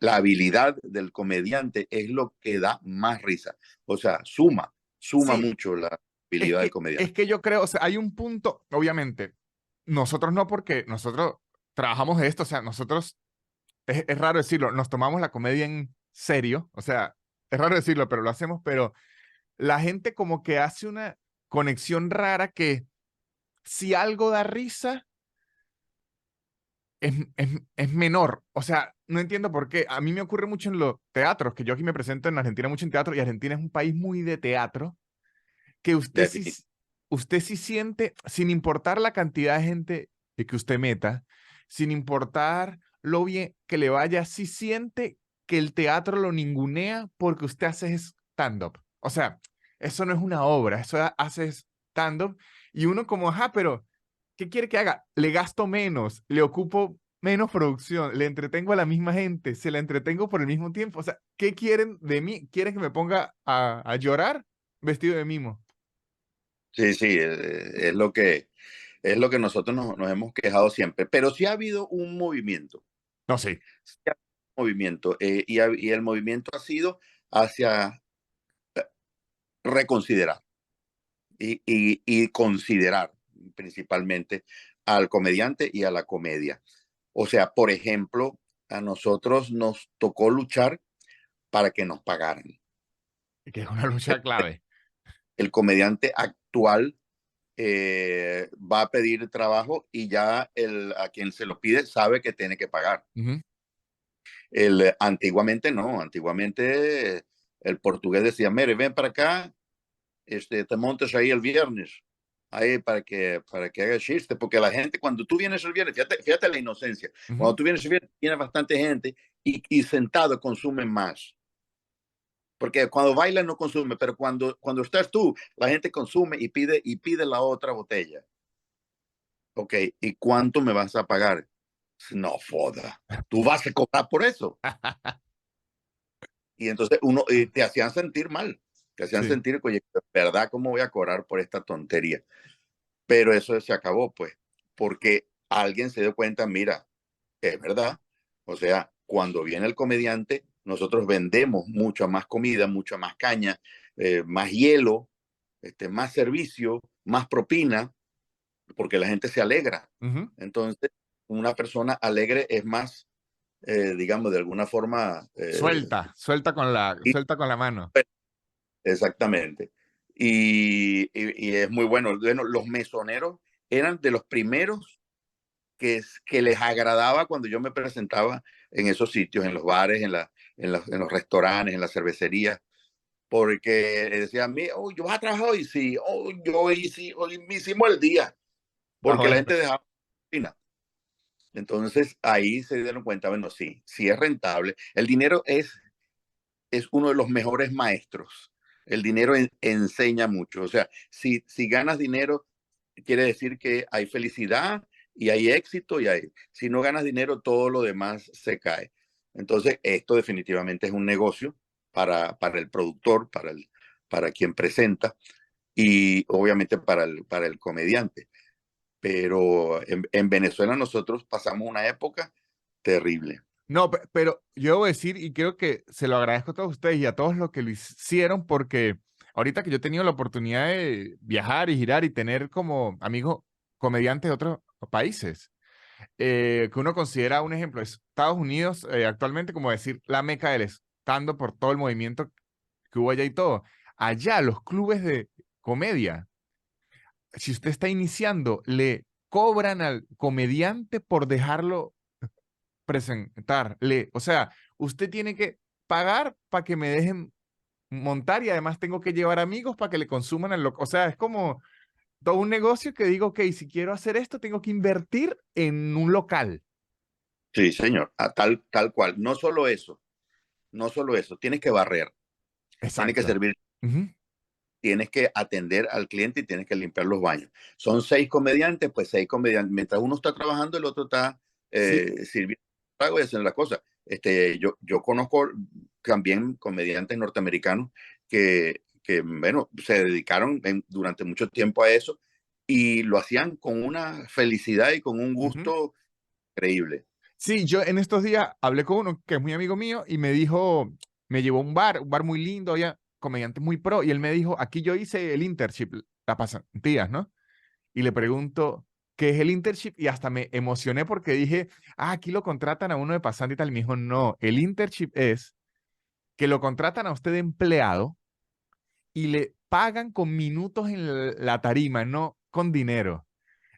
habilidad del comediante es lo que da más risa. O sea, suma Sí, mucho la habilidad del es comediante. que yo creo, o sea, hay un punto, obviamente, nosotros no porque nosotros trabajamos de esto, o sea, nosotros, es raro decirlo, nos tomamos la comedia en serio, o sea, es raro decirlo, pero lo hacemos, pero la gente como que hace una conexión rara que si algo da risa, es menor. O sea, no entiendo por qué. A mí me ocurre mucho en los teatros, que yo aquí me presento en Argentina mucho en teatro, y Argentina es un país muy de teatro, que Definitivamente. usted sí siente, sin importar la cantidad de gente que usted meta, sin importar lo bien que le vaya, sí siente que el teatro lo ningunea porque usted hace stand-up. O sea, eso no es una obra, eso hace stand-up. Y uno como, ajá, pero ¿qué quiere que haga? Le gasto menos, le ocupo menos producción, le entretengo a la misma gente, se la entretengo por el mismo tiempo. O sea, ¿qué quieren de mí? ¿Quieren que me ponga a llorar vestido de mimo? Sí, sí, es lo que nosotros nos hemos quejado siempre. Pero sí ha habido un movimiento, No, sí. sí ha habido un movimiento, y el movimiento ha sido hacia reconsiderar y considerar principalmente al comediante y a la comedia. O sea, por ejemplo, a nosotros nos tocó luchar para que nos pagaran. Que es una El, lucha clave. el comediante actual va a pedir trabajo y ya a quien se lo pide sabe que tiene que pagar. Ujú. Antiguamente no, antiguamente el portugués decía, mire, ven para acá, te montes ahí el viernes, ahí para que haga chiste, porque la gente, cuando tú vienes el viernes, fíjate la inocencia, Ujú. cuando tú vienes el viernes, viene bastante gente y sentado consumen más. Porque cuando bailan no consume, pero cuando estás tú, la gente consume y pide la otra botella. Ok, ¿y cuánto me vas a pagar? No foda. Tú vas a cobrar por eso. Y entonces te hacían sentir mal. Te hacían Sí. sentir, oye, ¿verdad? ¿Cómo voy a cobrar por esta tontería? Pero eso se acabó, pues, porque alguien se dio cuenta, mira, es verdad. O sea, cuando viene el comediante, nosotros vendemos mucha más comida, mucha más caña, más hielo, más servicio, más propina, porque la gente se alegra. Ujú. Entonces, una persona alegre es más, digamos, de alguna forma, Suelta, y- suelta con la mano. exactamente. Y es muy bueno. Bueno, los mesoneros eran de los primeros que les agradaba cuando yo me presentaba en esos sitios, en los bares, en los restaurantes, en las cervecerías, porque decían, oh, yo voy a trabajar hoy, sí, oh, hoy me hicimos el día, Ah, porque la bueno. gente dejaba. Entonces ahí se dieron cuenta, bueno, sí, sí es rentable. El dinero es uno de los mejores maestros. El dinero enseña mucho. O sea, si ganas dinero, quiere decir que hay felicidad y hay éxito si no ganas dinero, todo lo demás se cae. Entonces, esto definitivamente es un negocio para el productor, para quien presenta y obviamente para el comediante. Pero en Venezuela nosotros pasamos una época terrible. No, pero yo debo decir, y creo que se lo agradezco a todos ustedes y a todos los que lo hicieron, porque ahorita que yo he tenido la oportunidad de viajar y girar y tener como amigos comediantes de otros países, que uno considera un ejemplo, es Estados Unidos actualmente como decir la meca del stand por todo el movimiento que hubo allá y todo. Allá los clubes de comedia, si usted está iniciando, le cobran al comediante por dejarlo presentar. O sea, usted tiene que pagar para que me dejen montar y además tengo que llevar amigos para que le consuman el loco. O sea, es como todo un negocio que digo, ok, si quiero hacer esto, tengo que invertir en un local. Sí, señor, tal cual. No solo eso, tienes que barrer, tienes que Exacto. servir, Ujú. tienes que atender al cliente y tienes que limpiar los baños. Son 6 comediantes, pues 6 comediantes. Mientras uno está trabajando, el otro está Sí. sirviendo trago y haciendo las cosas. Yo conozco también comediantes norteamericanos bueno, se dedicaron durante mucho tiempo a eso y lo hacían con una felicidad y con un Ujú. gusto increíble. Sí, yo en estos días hablé con uno que es muy amigo mío y me dijo, me llevó a un bar muy lindo, había comediantes muy pro, y él me dijo, aquí yo hice el internship, las pasantías, ¿no? Y le pregunto, ¿qué es el internship? Y hasta me emocioné porque dije, aquí lo contratan a uno de pasante y tal. Y me dijo, no, el internship es que lo contratan a usted de empleado y le pagan con minutos en la tarima, no con dinero.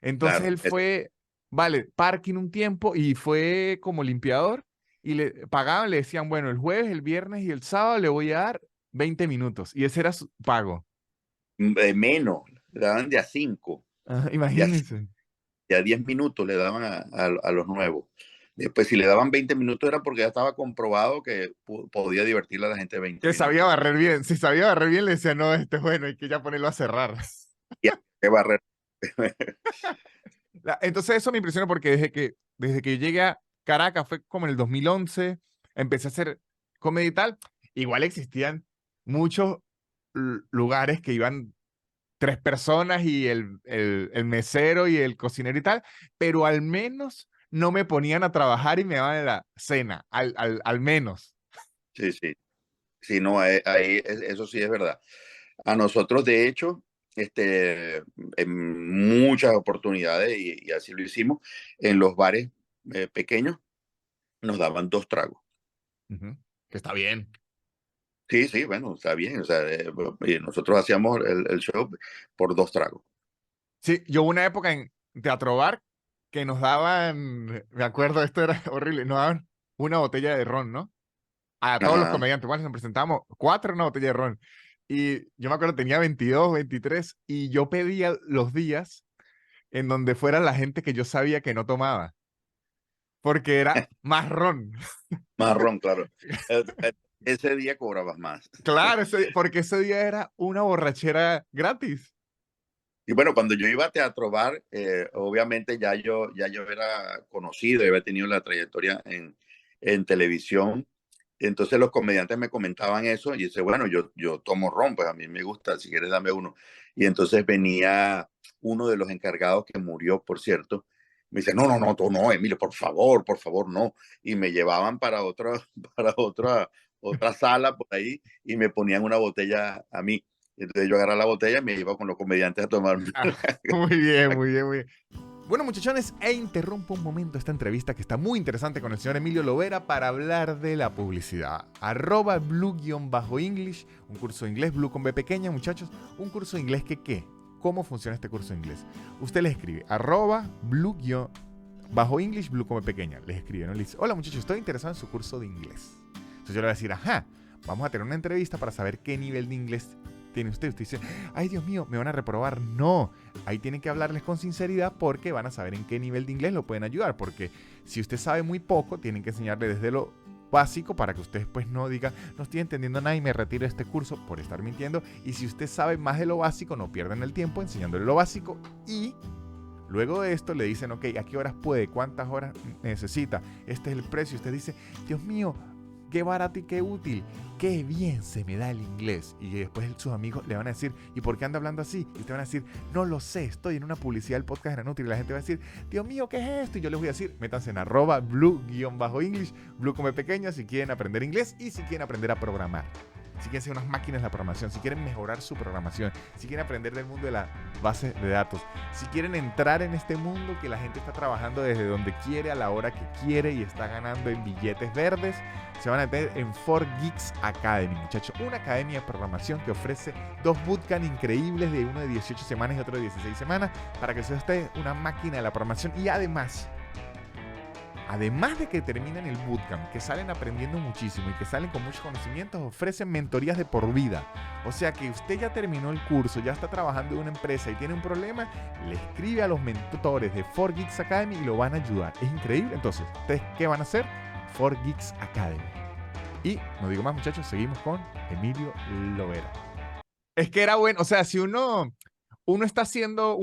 Entonces Claro, él fue, vale, parking un tiempo y fue como limpiador y le pagaban, le decían, bueno, el jueves, el viernes y el sábado le voy a dar 20 minutos y ese era su pago. menos, le daban de a 5, Ajá, de a, imagínense. de a 10 minutos le daban a los nuevos. Después, si le daban 20 minutos era porque ya estaba comprobado que podía divertirle a la gente 20 Que sabía minutos. barrer bien. Si sabía barrer bien, le decía, no, este es bueno, hay que ya ponerlo a cerrar. Y hay que barrer. Entonces eso me impresiona porque desde que yo llegué a Caracas, fue como en el 2011, empecé a hacer comedia y tal. Igual existían muchos lugares que iban 3 personas y el mesero y el cocinero y tal, pero al menos no me ponían a trabajar y me daban la cena, al menos. Sí, sí. Sí, no, eso sí es verdad. A nosotros, de hecho, en muchas oportunidades, y así lo hicimos, en los bares pequeños nos daban 2 tragos. Ujú. Que está bien. Sí, sí, bueno, está bien. O sea, y nosotros hacíamos el show por 2 tragos. Sí, yo hubo una época en Teatro Bar que nos daban, me acuerdo, esto era horrible, nos daban una botella de ron, ¿no? A todos los Ajá. comediantes, bueno, nos presentamos 4 una botella de ron. Y yo me acuerdo, tenía 22, 23, y yo pedía los días en donde fuera la gente que yo sabía que no tomaba, porque era más ron. Marrón, claro. Ese día cobrabas más. Claro, porque ese día era una borrachera gratis. Y bueno, cuando yo iba a Teatro Bar, obviamente ya yo era conocido, y había tenido la trayectoria en televisión. Entonces los comediantes me comentaban eso y dice, bueno, yo tomo ron, pues a mí me gusta, si quieres dame uno. Y entonces venía uno de los encargados que murió, por cierto. Me dice, no, no, no, tú no, Emilio, por favor, no. Y me llevaban para otra, para otra sala por ahí y me ponían una botella a mí. Entonces yo agarraba la botella y me iba con los comediantes a tomar. Ah, muy bien, muy bien, muy bien. Bueno, muchachones, interrumpo un momento esta entrevista que está muy interesante con el señor Emilio Lovera para hablar de la publicidad. @blue_english, un curso de inglés, blue con B pequeña, muchachos. Un curso de inglés que, ¿qué? ¿Cómo funciona este curso de inglés? Usted le escribe @blue_english, blue con B pequeña. Les escribe, ¿no? Le dice, hola muchachos, estoy interesado en su curso de inglés. Entonces yo le voy a decir, ajá, vamos a tener una entrevista para saber qué nivel de inglés tiene usted. Usted dice, ay Dios mío, me van a reprobar. No, ahí tienen que hablarles con sinceridad porque van a saber en qué nivel de inglés lo pueden ayudar. Porque si usted sabe muy poco, tienen que enseñarle desde lo básico para que usted después no diga, no estoy entendiendo nada y me retiro de este curso por estar mintiendo. Y si usted sabe más de lo básico, no pierdan el tiempo enseñándole lo básico. Y luego de esto le dicen, ok, ¿a qué horas puede? ¿Cuántas horas necesita? Este es el precio. Usted dice, Dios mío, qué barato y qué útil, qué bien se me da el inglés. Y después sus amigos le van a decir, ¿y por qué anda hablando así? Y te van a decir, no lo sé, estoy en una publicidad del podcast de Nanutri. Y la gente va a decir, Dios mío, ¿qué es esto? Y yo les voy a decir, métanse en @blue_english, blue como pequeña, si quieren aprender inglés y si quieren aprender a programar. si quieren ser unas máquinas de la programación, si quieren mejorar su programación, si quieren aprender del mundo de la base de datos, si quieren entrar en este mundo que la gente está trabajando desde donde quiere, a la hora que quiere y está ganando en billetes verdes, se van a meter en 4Geeks Academy, muchachos. Una academia de programación que ofrece 2 bootcamp increíbles, de uno de 18 semanas y otro de 16 semanas, para que sea usted una máquina de la programación. Y además de que terminan el bootcamp, que salen aprendiendo muchísimo y que salen con muchos conocimientos, ofrecen mentorías de por vida. O sea que usted ya terminó el curso, ya está trabajando en una empresa y tiene un problema, le escribe a los mentores de 4Geeks Academy y lo van a ayudar. Es increíble. Entonces, ¿ustedes qué van a hacer? 4Geeks Academy. Y no digo más, muchachos, seguimos con Emilio Lovera. Es que era bueno, o sea, si uno está haciendo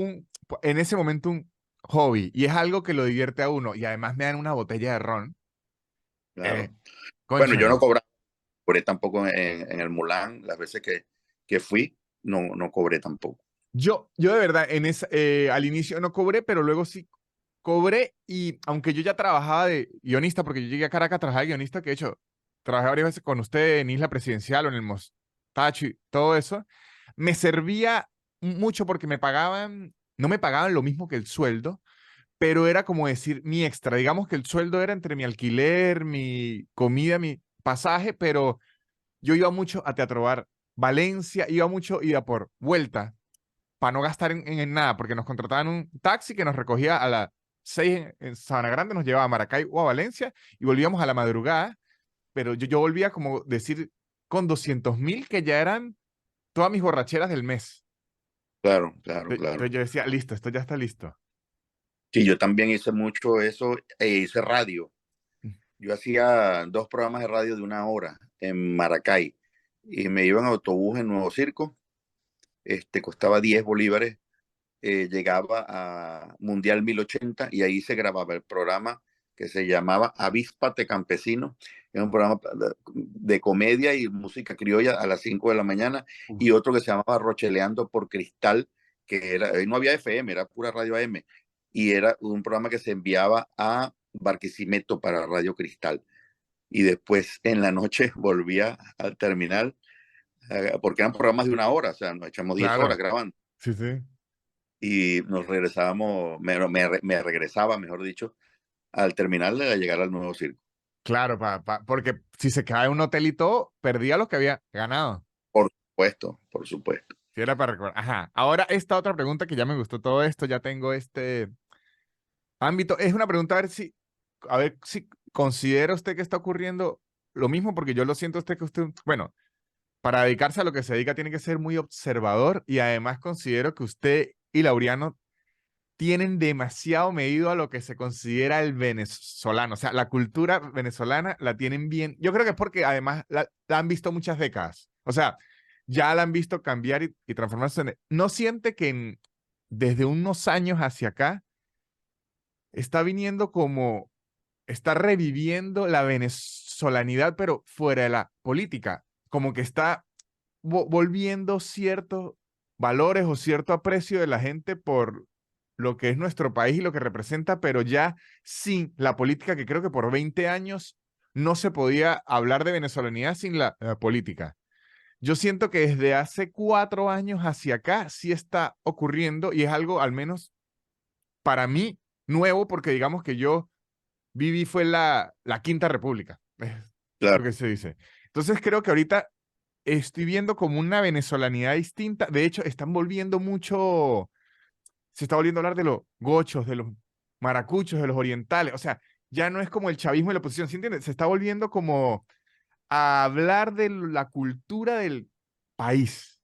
en ese momento un hobby y es algo que lo divierte a uno y además me dan una botella de ron, Claro. Bueno, yo no cónchale. cobré tampoco en el Mulan. Las veces que fui, no cobré tampoco. Yo de verdad, al inicio no cobré, pero luego sí cobré y aunque yo ya trabajaba de guionista, porque yo llegué a Caracas a trabajar de guionista, que de hecho trabajé varias veces con usted en Isla Presidencial o en el Mostacho y todo eso, me servía mucho porque no me pagaban lo mismo que el sueldo, pero era como decir mi extra. Digamos que el sueldo era entre mi alquiler, mi comida, mi pasaje, pero yo iba mucho a Teatro Bar Valencia, iba mucho, iba por vuelta para no gastar en nada, porque nos contrataban un taxi que nos recogía a las 6 en Sabana Grande, nos llevaba a Maracay o a Valencia y volvíamos a la madrugada, pero yo volvía como decir con 200.000 que ya eran todas mis borracheras del mes. Claro, claro, Entonces claro. yo decía, listo, esto ya está listo. Sí, yo también hice mucho eso, hice radio. Yo hacía 2 programas de radio de 1 hora en Maracay y me iba en autobús en Nuevo Circo, costaba 10 bolívares, llegaba a Mundial 1080 y ahí se grababa el programa que se llamaba Avíspate Campesino. Era un programa de comedia y música criolla a las 5 de la mañana, y otro que se llamaba Rocheleando por Cristal, que era, ahí no había FM, era pura radio AM, y era un programa que se enviaba a Barquisimeto para Radio Cristal. Y después en la noche volvía al terminal, porque eran programas de 1 hora, o sea, nos echamos 10 Claro, horas grabando sí, sí. y nos regresábamos, me regresaba, mejor dicho, al terminal de llegar al Nuevo Circo. Claro, porque si se quedaba en un hotel y todo, perdía lo que había ganado. Por supuesto, por supuesto. Si era para recordar. Ajá. Ahora, esta otra pregunta que ya me gustó todo esto, ya tengo este ámbito. Es una pregunta a ver si considera usted que está ocurriendo lo mismo, porque yo lo siento a usted que usted, bueno, para dedicarse a lo que se dedica tiene que ser muy observador y además considero que usted y Laureano tienen demasiado medido a lo que se considera el venezolano. O sea, la cultura venezolana la tienen bien. Yo creo que es porque además la han visto muchas décadas. O sea, ya la han visto cambiar y transformarse. ¿No siente que desde unos años hacia acá está viniendo como, está reviviendo la venezolanidad, pero fuera de la política? Como que está volviendo ciertos valores o cierto aprecio de la gente por lo que es nuestro país y lo que representa, pero ya sin la política, que creo que por 20 años no se podía hablar de venezolanidad sin la política. Yo siento que desde hace 4 años hacia acá sí está ocurriendo y es algo al menos para mí nuevo, porque digamos que yo viví fue la Quinta República, es lo Claro. que se dice. Entonces creo que ahorita estoy viendo como una venezolanidad distinta. De hecho, están volviendo mucho, se está volviendo a hablar de los gochos, de los maracuchos, de los orientales. O sea, ya no es como el chavismo y la oposición, ¿sí entiendes? Se está volviendo como a hablar de la cultura del país.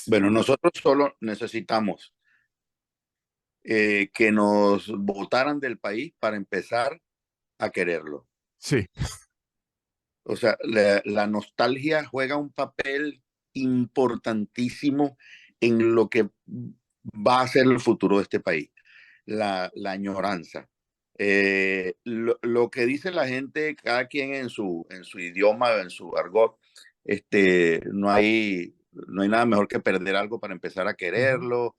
Bueno, nosotros solo necesitamos que nos votaran del país para empezar a quererlo. Sí, O sea, la nostalgia juega un papel importantísimo en lo que va a ser el futuro de este país. La añoranza. Lo que dice la gente, cada quien en su idioma, en su argot, no hay nada mejor que perder algo para empezar a ujú, quererlo.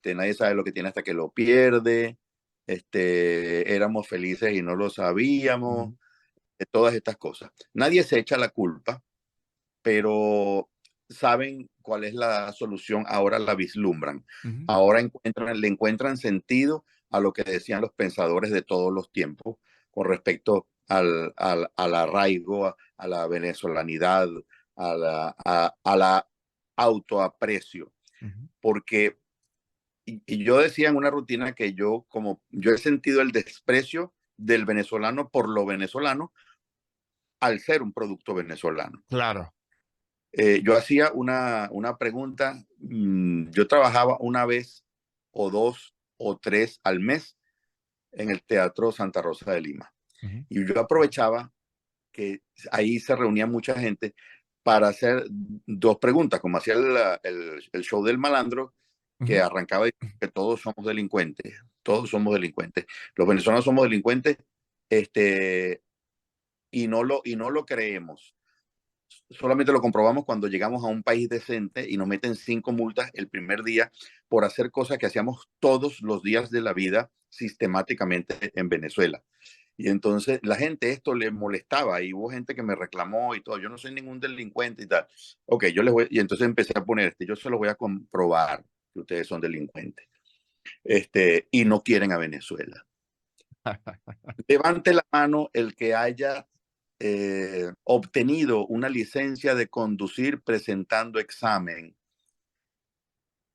Nadie sabe lo que tiene hasta que lo pierde. Éramos felices y no lo sabíamos. ujú, De todas estas cosas. Nadie se echa la culpa, pero saben cuál es la solución, ahora la vislumbran. Ujú. Ahora le encuentran sentido a lo que decían los pensadores de todos los tiempos con respecto al arraigo, a la venezolanidad, a la autoaprecio. Ujú. Porque, y yo decía en una rutina que como yo he sentido el desprecio del venezolano por lo venezolano al ser un producto venezolano. Claro. Yo hacía una pregunta, yo trabajaba una vez o dos o tres al mes en el Teatro Santa Rosa de Lima. Ujú. Y yo aprovechaba que ahí se reunía mucha gente para hacer dos preguntas, como hacía el show del malandro, que Ujú. arrancaba diciendo que todos somos delincuentes. Los venezolanos somos delincuentes, este, y no lo creemos. Solamente lo comprobamos cuando llegamos a un país decente y nos meten 5 multas el primer día por hacer cosas que hacíamos todos los días de la vida sistemáticamente en Venezuela. Y entonces la gente esto le molestaba y hubo gente que me reclamó y todo. Yo no soy ningún delincuente y tal. Ok, yo les voy, y entonces empecé a poner yo se lo voy a comprobar que ustedes son delincuentes. Y no quieren a Venezuela. Levante la mano el que haya obtenido una licencia de conducir presentando examen.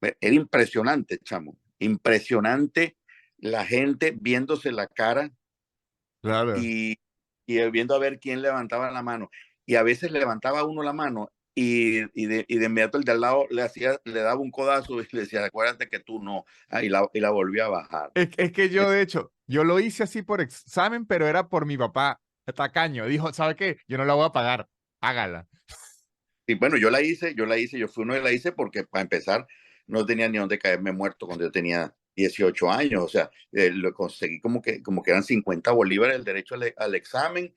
Era impresionante, chamo. Impresionante la gente viéndose la cara Claro. y, y viendo a ver quién levantaba la mano. Y a veces levantaba uno la mano y de inmediato el de al lado le daba un codazo y le decía, acuérdate que tú no. Y la volvió a bajar. Es que yo, de hecho, yo lo hice así por examen, pero era por mi papá, tacaño. Dijo, ¿sabe qué? Yo no la voy a pagar, hágala. Y bueno, yo fui uno que la hice porque para empezar no tenía ni dónde caerme muerto cuando yo tenía 18 años, o sea, lo conseguí como que eran 50 bolívares el derecho al examen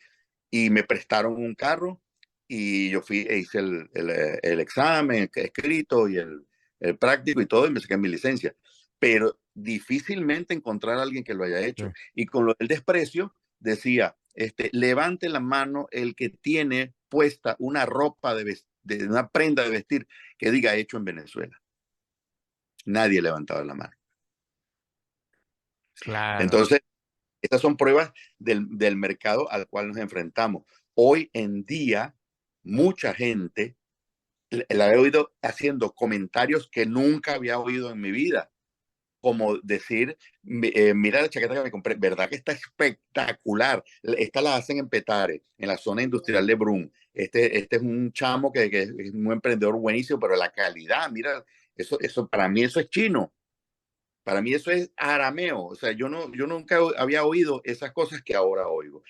y me prestaron un carro y yo fui e hice el examen escrito y el práctico y todo y me saqué mi licencia. Pero difícilmente encontrar a alguien que lo haya Sí. hecho. Y con lo del desprecio decía, levante la mano el que tiene puesta una ropa de una prenda de vestir que diga hecho en Venezuela. Nadie levantaba la mano. Claro. Entonces, estas son pruebas del mercado al cual nos enfrentamos. Hoy en día, mucha gente la he oído haciendo comentarios que nunca había oído en mi vida, como decir, mira la chaqueta que me compré, verdad que está espectacular. Esta la hacen en Petare, en la zona industrial de Brum. Este es un chamo que es un emprendedor buenísimo, pero la calidad, mira, para mí eso es chino. Para mí eso es arameo. O sea, yo nunca había oído esas cosas que ahora oigo.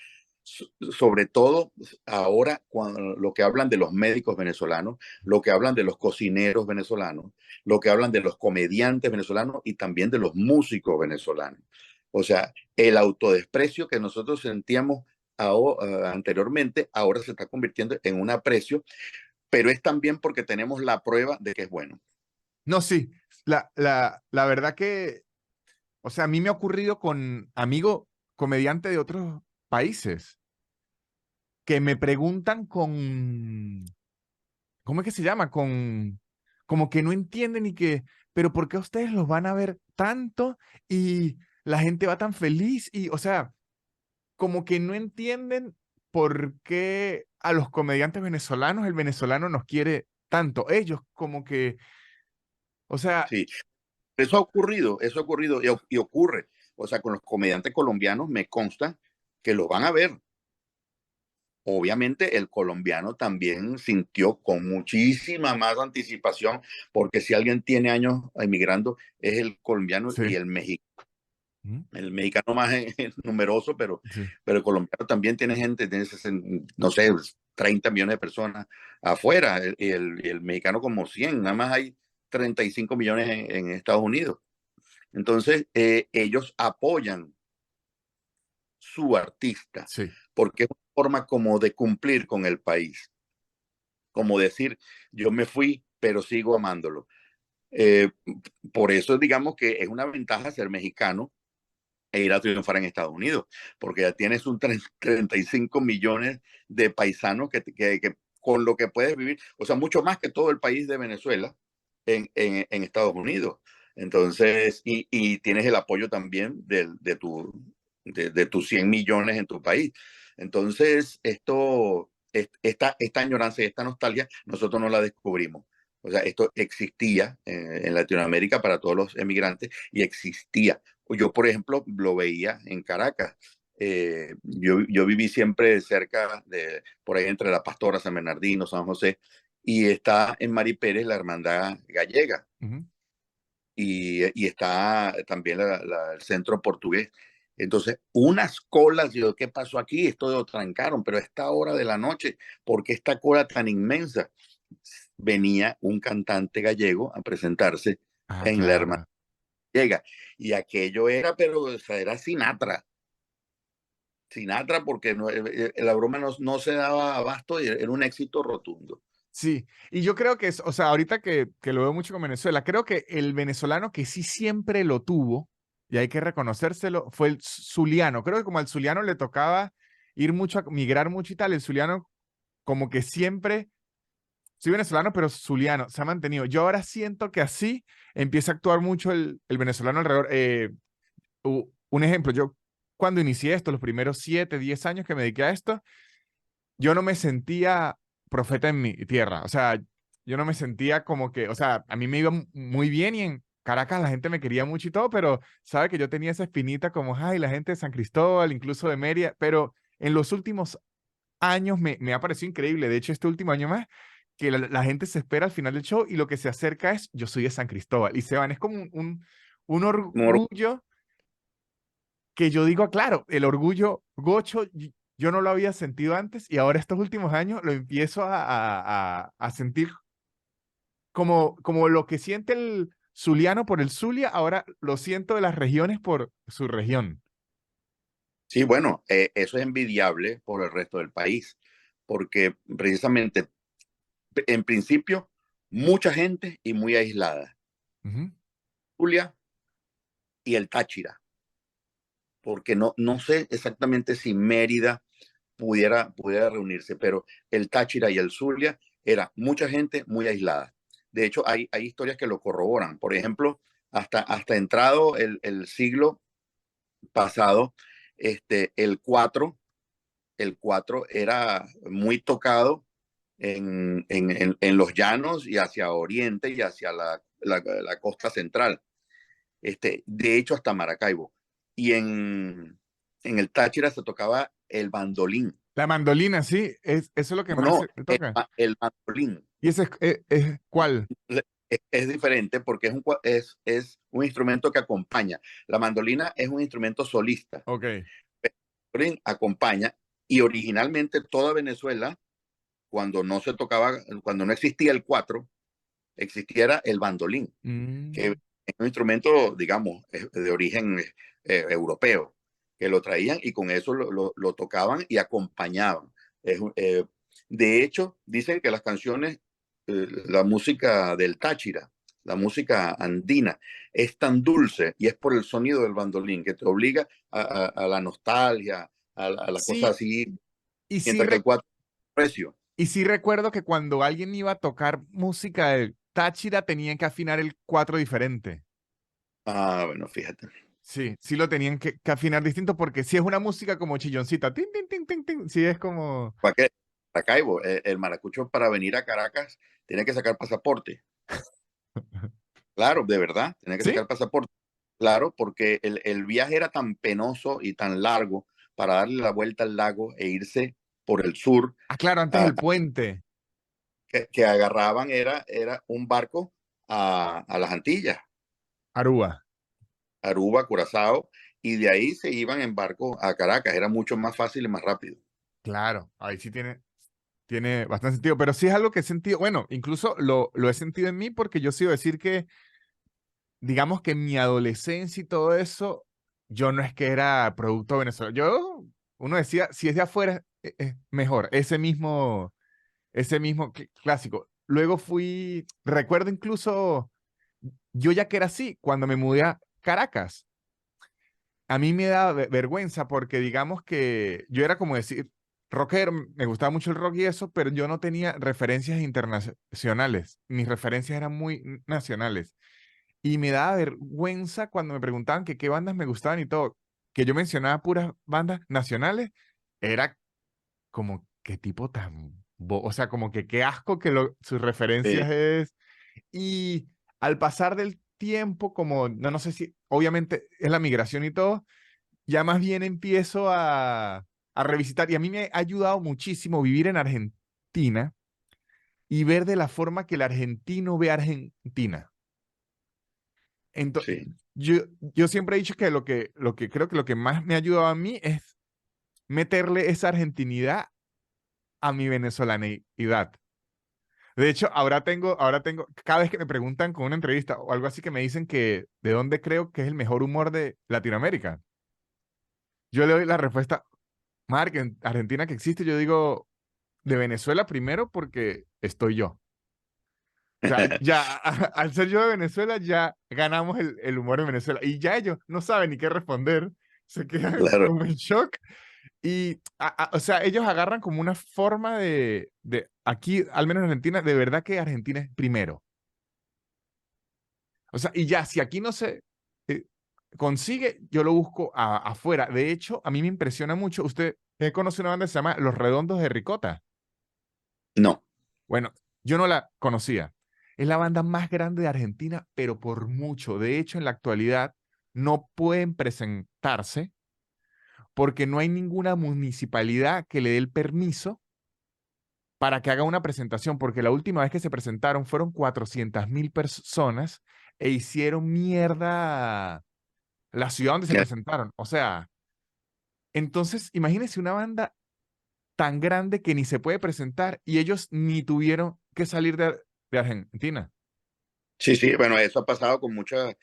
Sobre todo ahora cuando lo que hablan de los médicos venezolanos, lo que hablan de los cocineros venezolanos, lo que hablan de los comediantes venezolanos y también de los músicos venezolanos. O sea, el autodesprecio que nosotros sentíamos anteriormente ahora se está convirtiendo en un aprecio, pero es también porque tenemos la prueba de que es bueno. No, sí, la verdad que, o sea, a mí me ha ocurrido con amigos comediantes de otros países que me preguntan con, ¿cómo es que se llama? Como que no entienden y que, pero ¿por qué ustedes los van a ver tanto y la gente va tan feliz? Y, o sea, como que no entienden por qué a los comediantes venezolanos el venezolano nos quiere tanto. Ellos como que, o sea, Sí, eso ha ocurrido y ocurre. O sea, con los comediantes colombianos me consta que lo van a ver. Obviamente el colombiano también sintió con muchísima más anticipación, porque si alguien tiene años emigrando es el colombiano sí, y el mexicano. ¿Mm? El mexicano más numeroso, Sí, pero el colombiano también tiene gente, tiene, no sé, 30 millones de personas afuera, y el mexicano como 100, nada más hay 35 millones en Estados Unidos. Entonces, ellos apoyan su artista, sí. porque es una forma como de cumplir con el país, como decir, yo me fui, pero sigo amándolo. Eh, por eso digamos que es una ventaja ser mexicano e ir a triunfar en Estados Unidos, porque ya tienes un 35 millones de paisanos con lo que puedes vivir, o sea, mucho más que todo el país de Venezuela en Estados Unidos. Entonces, y tienes el apoyo también de tus 100 millones en tu país. Entonces, esta añoranza y esta nostalgia, nosotros no la descubrimos. O sea, esto existía en Latinoamérica para todos los emigrantes y existía. Yo, por ejemplo, lo veía en Caracas. Yo viví siempre cerca de, por ahí entre La Pastora, San Bernardino, San José, y está en Mari Pérez la hermandad gallega, Ujú. y está también el centro portugués. Entonces, unas colas, yo, ¿qué pasó aquí? Esto lo trancaron, pero a esta hora de la noche, ¿por qué esta cola tan inmensa? Venía un cantante gallego a presentarse Ah, en la hermandad claro. gallega, y aquello era, pero o sea, era Sinatra. Sinatra, porque no, la broma no se daba abasto y era un éxito rotundo. Sí, y yo creo que es, o sea, ahorita que lo veo mucho con Venezuela, creo que el venezolano que sí siempre lo tuvo, y hay que reconocérselo, fue el zuliano. Creo que como al zuliano le tocaba ir mucho, migrar mucho y tal, el zuliano como que siempre, soy venezolano, pero zuliano, se ha mantenido. Yo ahora siento que así empieza a actuar mucho el venezolano alrededor. Un ejemplo, yo cuando inicié esto, los primeros 7, 10 años que me dediqué a esto, yo no me sentía profeta en mi tierra. O sea, yo no me sentía como que, o sea, a mí me iba muy bien y en Caracas la gente me quería mucho y todo, pero sabe que yo tenía esa espinita como, ay, la gente de San Cristóbal, incluso de Mérida, pero en los últimos años me ha parecido increíble. De hecho, este último año más, que la gente se espera al final del show y lo que se acerca es, yo soy de San Cristóbal. Y se van, es como un orgullo que yo digo, claro, el orgullo gocho, yo no lo había sentido antes y ahora estos últimos años lo empiezo a sentir como lo que siente el zuliano por el Zulia, ahora lo siento de las regiones por su región. Sí, bueno, eso es envidiable por el resto del país, porque precisamente, en principio, mucha gente y muy aislada. Ujú. Julia y el Táchira, porque no sé exactamente si Mérida pudiera reunirse, pero el Táchira y el Zulia era mucha gente muy aislada. De hecho, hay historias que lo corroboran. Por ejemplo, hasta entrado el siglo pasado, el cuatro era muy tocado en los llanos y hacia Oriente y hacia la costa central. De hecho, hasta Maracaibo. Y en el Táchira se tocaba el bandolín. La mandolina, sí, eso es lo que No, más no, se toca. el mandolín. ¿Y ese cuál? Es diferente porque es un instrumento que acompaña. La mandolina es un instrumento solista. Ok. El mandolín acompaña, y originalmente toda Venezuela, cuando no se tocaba, cuando no existía el cuatro, existiera el bandolín, que Mm. es un instrumento, digamos, de origen europeo, que lo traían y con eso lo tocaban y acompañaban. De hecho, dicen que las canciones, la música del Táchira, la música andina, es tan dulce y es por el sonido del bandolín que te obliga a la nostalgia, a las cosas Sí, así, y sí, mientras que el cuatro precio. y sí recuerdo que cuando alguien iba a tocar música del Táchira tenían que afinar el cuatro diferente. Ah, bueno, fíjate. Sí, sí lo tenían que afinar distinto porque si es una música como chilloncita, tin, tin, tin, tin, tin, sí es como, ¿Para qué? Maracaibo, el maracucho para venir a Caracas tiene que sacar pasaporte. Claro, de verdad, tiene que ¿sí? sacar pasaporte. Claro, porque el viaje era tan penoso y tan largo para darle la vuelta al lago e irse por el sur, Ah, claro, antes a- el puente, que agarraban era un barco a las Antillas, Aruba, Aruba, Curazao, y de ahí se iban en barco a Caracas. Era mucho más fácil y más rápido. claro, ahí sí tiene bastante sentido, pero sí es algo que he sentido, bueno, incluso lo he sentido en mí porque yo sí iba a decir que, digamos que en mi adolescencia y todo eso, yo no es que era producto venezolano, uno decía, si es de afuera, es mejor, ese mismo clásico. Luego recuerdo incluso, yo ya que era así, cuando me mudé a Caracas, a mí me da vergüenza porque digamos que yo era como decir rockero, me gustaba mucho el rock y eso, pero yo no tenía referencias internacionales. Mis referencias eran muy nacionales. Y me daba vergüenza cuando me preguntaban que qué bandas me gustaban y todo. Que yo mencionaba puras bandas nacionales, era como, qué tipo tan... o sea, como que qué asco que sus referencias Sí, es... Y al pasar del tiempo, como, no sé si, obviamente es la migración y todo, ya más bien empiezo a revisitar. Y a mí me ha ayudado muchísimo vivir en Argentina y ver de la forma que el argentino ve a Argentina. Entonces, sí, yo siempre he dicho que lo que creo que lo que más me ha ayudado a mí es meterle esa argentinidad a mi venezolaneidad. De hecho, cada vez que me preguntan con una entrevista o algo así que me dicen que de dónde creo que es el mejor humor de Latinoamérica, yo le doy la respuesta más argentina que existe. Yo digo de Venezuela primero porque estoy yo. O sea, ya al ser yo de Venezuela, ya ganamos el humor de Venezuela. Y ya ellos no saben ni qué responder, se quedan claro. como en shock. Y, o sea, ellos agarran como una forma aquí, al menos en Argentina, de verdad que Argentina es primero. O sea, y ya, si aquí no se eh, consigue, yo lo busco afuera. De hecho, a mí me impresiona mucho. Usted conoce una banda que se llama Los Redondos de Ricota. No, Bueno, yo no la conocía. Es la banda más grande de Argentina, pero por mucho. De hecho, en la actualidad no pueden presentarse porque no hay ninguna municipalidad que le dé el permiso para que haga una presentación, porque la última vez que se presentaron fueron 400.000 personas e hicieron mierda la ciudad donde se ya, presentaron. O sea, entonces imagínense una banda tan grande que ni se puede presentar y ellos ni tuvieron que salir de Argentina. sí, sí, bueno, eso ha pasado con mucha,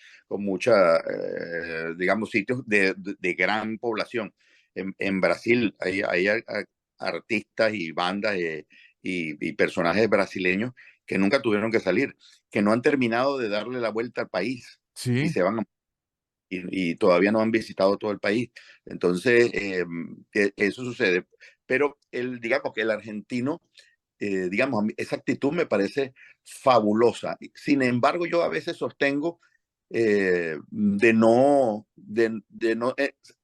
digamos, sitios de gran población. En Brasil hay artistas y bandas y personajes brasileños que nunca tuvieron que salir, que no han terminado de darle la vuelta al país y Sí, se van y todavía no han visitado todo el país. Entonces, eso sucede. Pero digamos que el argentino digamos, esa actitud me parece fabulosa. Sin embargo, yo a veces sostengo de no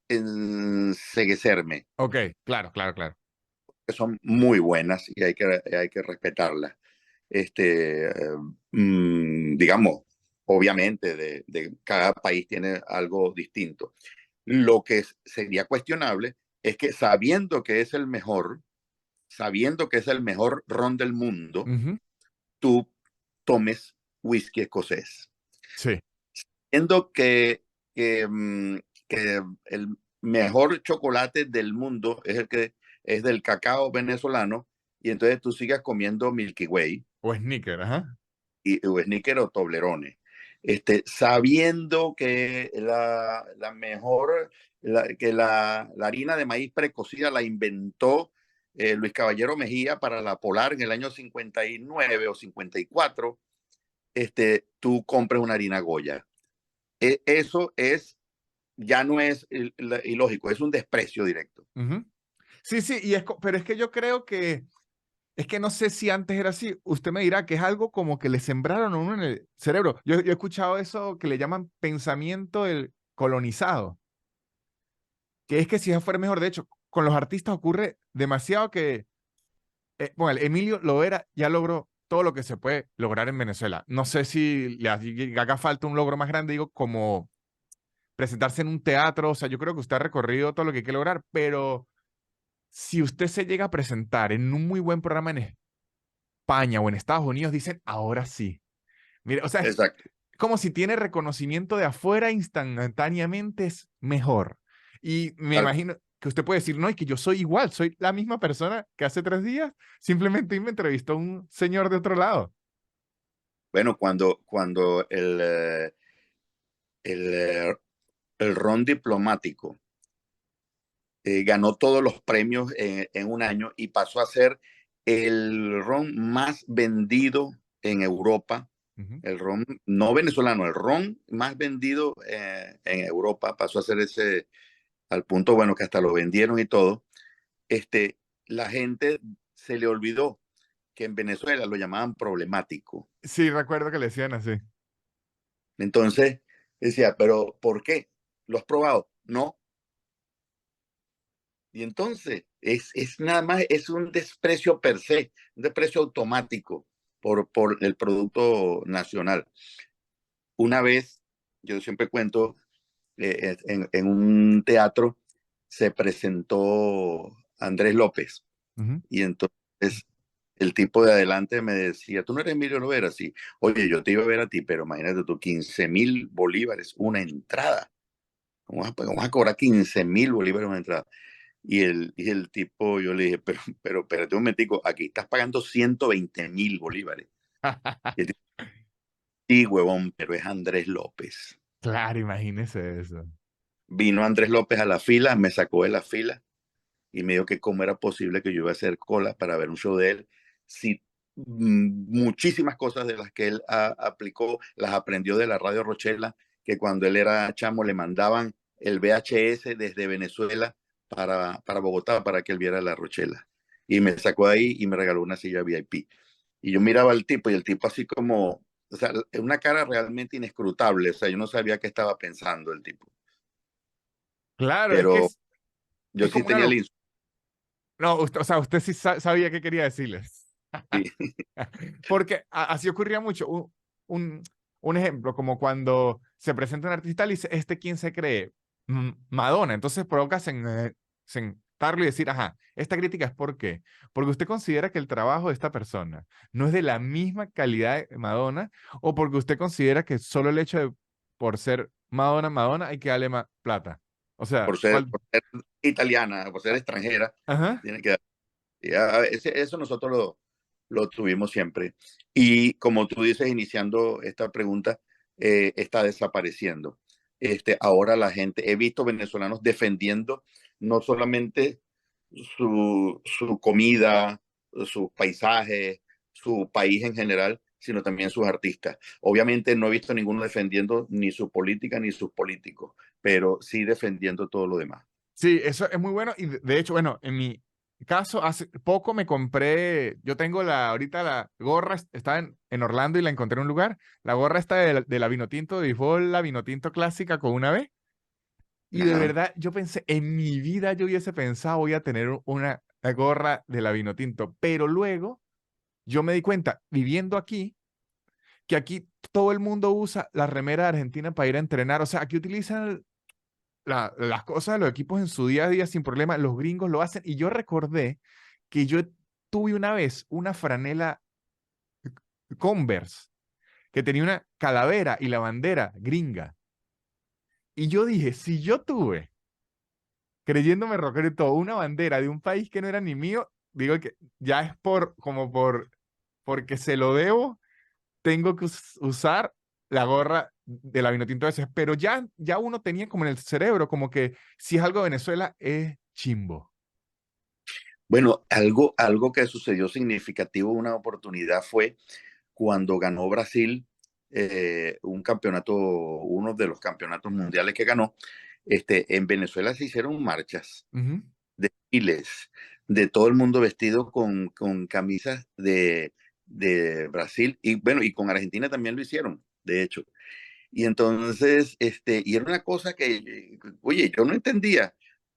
enceguecerme, ok, claro, claro, claro. que son muy buenas y hay que respetarlas. Este, digamos, obviamente, cada país tiene algo distinto. Lo que sería cuestionable es que sabiendo que es el mejor ron del mundo, Ujú, tú tomes whisky escocés. sí, Siendo que el mejor chocolate del mundo es el que es del cacao venezolano, y entonces tú sigas comiendo Milky Way o sneaker, ajá. o Snickers o Toblerone. Sabiendo que la mejor, que la harina de maíz precocida la inventó Luis Caballero Mejía para la Polar en el año 59 o 54, tú compres una harina Goya. Eso ya no es ilógico, es un desprecio directo. Ujú. Sí, sí, pero es que yo creo que, es que no sé si antes era así. Usted me dirá que es algo como que le sembraron a uno en el cerebro. Yo he escuchado eso que le llaman pensamiento del colonizado, que es que si eso fuera mejor, de hecho, con los artistas ocurre demasiado que, bueno, el Emilio Lovera ya logró todo lo que se puede lograr en Venezuela. No sé si le haga falta un logro más grande, digo, como presentarse en un teatro. O sea, yo creo que usted ha recorrido todo lo que hay que lograr, pero si usted se llega a presentar en un muy buen programa en España o en Estados Unidos, dicen, ahora sí. Mire, o sea, es Exacto. como si tiene reconocimiento de afuera instantáneamente es mejor. Y me imagino que usted puede decir, no, y que yo soy igual, soy la misma persona que hace 3 días, simplemente me entrevistó un señor de otro lado. Bueno, cuando el, eh, el ron diplomático ganó todos los premios en un año y pasó a ser el ron más vendido en Europa, Ujú. el ron no venezolano, el ron más vendido en Europa pasó a ser ese, al punto, bueno, que hasta lo vendieron y todo. Este, la gente se le olvidó que en Venezuela lo llamaban problemático. Sí, recuerdo que le decían así. Entonces decía, pero ¿por qué? ¿Lo has probado? No. Y entonces es nada más, es un desprecio per se, un desprecio automático por el producto nacional. Una vez, yo siempre cuento, en un teatro se presentó Andrés López Ujú. y entonces el tipo de adelante me decía, tú no eres Emilio Lovera, sí. Oye, yo te iba a ver a ti, pero imagínate tú, 15.000 bolívares una entrada. ¿Cómo vas a cobrar 15.000 bolívares una entrada? Y el tipo, yo le dije, pero espérate un momentico, aquí estás pagando 120.000 bolívares. Y el tipo, sí, huevón, pero es Andrés López. Claro, imagínese eso. Vino Andrés López a la fila, me sacó de la fila y me dijo que cómo era posible que yo iba a hacer cola para ver un show de él si muchísimas cosas de las que él aplicó las aprendió de la Radio Rochela, que cuando él era chamo le mandaban el VHS desde Venezuela para Bogotá para que él viera la Rochela. Y me sacó ahí y me regaló una silla VIP. Y yo miraba al tipo y el tipo así como, o sea, una cara realmente inescrutable. O sea, yo no sabía qué estaba pensando el tipo. Claro, es que Pero yo es sí como una tenía el locura. No, o sea, usted sí sabía qué quería decirles. sí, Porque así ocurría mucho. Un, un ejemplo, como cuando se presenta un artista y dice, ¿este quién se cree? Madonna. Entonces provoca sentarlo y decir, ajá, esta crítica es ¿por qué? Porque usted considera que el trabajo de esta persona no es de la misma calidad de Madonna, o porque usted considera que solo el hecho de, por ser Madonna, Madonna, hay que darle más plata. O sea, ¿cuál? por ser italiana, por ser extranjera, Ajá. tiene que dar. Eso nosotros lo tuvimos siempre. Y como tú dices, iniciando esta pregunta, está desapareciendo. Ahora la gente, he visto venezolanos defendiendo no solamente su comida, sus paisajes, su país en general, sino también sus artistas. Obviamente no he visto ninguno defendiendo ni su política ni sus políticos, pero sí defendiendo todo lo demás. Sí, eso es muy bueno y de hecho, bueno, en mi caso, hace poco me compré, yo tengo ahorita la gorra, estaba en Orlando y la encontré en un lugar, la gorra está de la Vinotinto, de béisbol, la Vinotinto clásica con una B, y de Ajá. verdad yo pensé, en mi vida yo hubiese pensado voy a tener una gorra de la Vinotinto, pero luego yo me di cuenta, viviendo aquí, que aquí todo el mundo usa la remera de Argentina para ir a entrenar, o sea, aquí utilizan las cosas de los equipos en su día a día sin problema, los gringos lo hacen. Y yo recordé que yo tuve una vez una franela Converse que tenía una calavera y la bandera gringa. Y yo dije, si yo tuve, creyéndome rockero y todo, una bandera de un país que no era ni mío, digo que ya es porque se lo debo, tengo que usar la gorra de la Vinotinto veces. Pero ya uno tenía como en el cerebro, como que si es algo de Venezuela, es chimbo. Bueno, algo que sucedió significativo, una oportunidad fue cuando ganó Brasil un campeonato, uno de los campeonatos mundiales que ganó. En Venezuela se hicieron marchas, Ujú. desfiles, de todo el mundo vestido con camisas de Brasil y bueno, y con Argentina también lo hicieron, de hecho. Y entonces, y era una cosa que, oye, yo no entendía.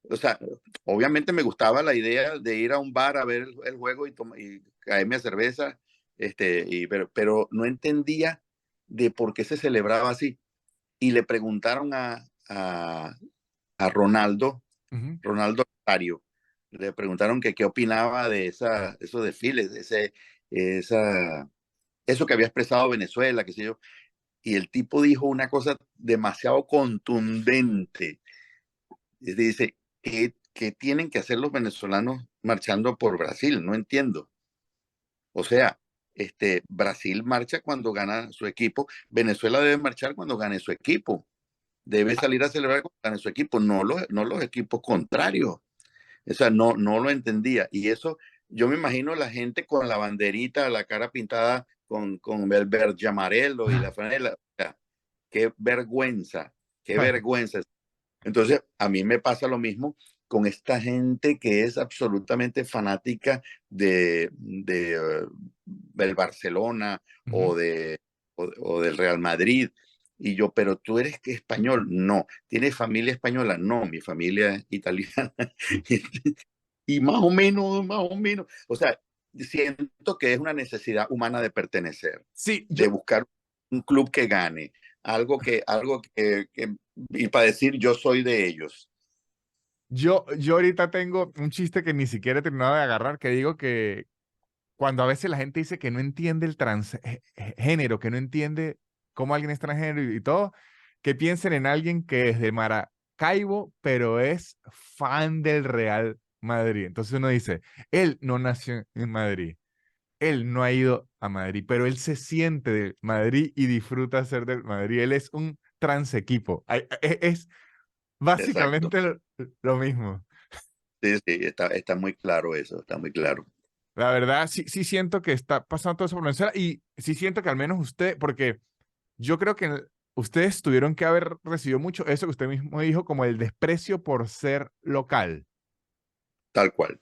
O sea, obviamente me gustaba la idea de ir a un bar a ver el juego y caerme a cerveza, pero no entendía de por qué se celebraba así. Y le preguntaron a Ujú. Ronaldo Nazario, le preguntaron que qué opinaba de esos desfiles, esa, eso que había expresado Venezuela, qué sé yo. Y el tipo dijo una cosa demasiado contundente. Dice, ¿qué tienen que hacer los venezolanos marchando por Brasil? No entiendo. O sea, Brasil marcha cuando gana su equipo, Venezuela debe marchar cuando gane su equipo, debe salir a celebrar cuando gane su equipo, no los equipos contrarios. O sea, no lo entendía. Y eso, yo me imagino la gente con la banderita, la cara pintada con el verde amarelo y la franela. O sea, qué vergüenza, qué vergüenza. Entonces, a mí me pasa lo mismo con esta gente que es absolutamente fanática del Barcelona Ujú. o, o del Real Madrid. Y yo, pero tú eres que español, no. ¿Tienes familia española? No, mi familia es italiana. Y más o menos. O sea, siento que es una necesidad humana de pertenecer, Sí, de buscar un club que gane, y para decir yo soy de ellos. yo ahorita tengo un chiste que ni siquiera he terminado de agarrar, que digo que cuando a veces la gente dice que no entiende el transgénero, que no entiende cómo alguien es transgénero y todo, que piensen en alguien que es de Maracaibo, pero es fan del Real Madrid. Entonces uno dice, él no nació en Madrid, él no ha ido a Madrid, pero él se siente de Madrid y disfruta ser del Madrid. Él es un transequipo. Es Exacto. básicamente lo mismo. Sí, sí, está muy claro eso, está muy claro. La verdad, sí, sí siento que está pasando todo eso por Venezuela y sí siento que al menos usted, porque yo creo que ustedes tuvieron que haber recibido mucho eso que usted mismo dijo, como el desprecio por ser local. Tal cual,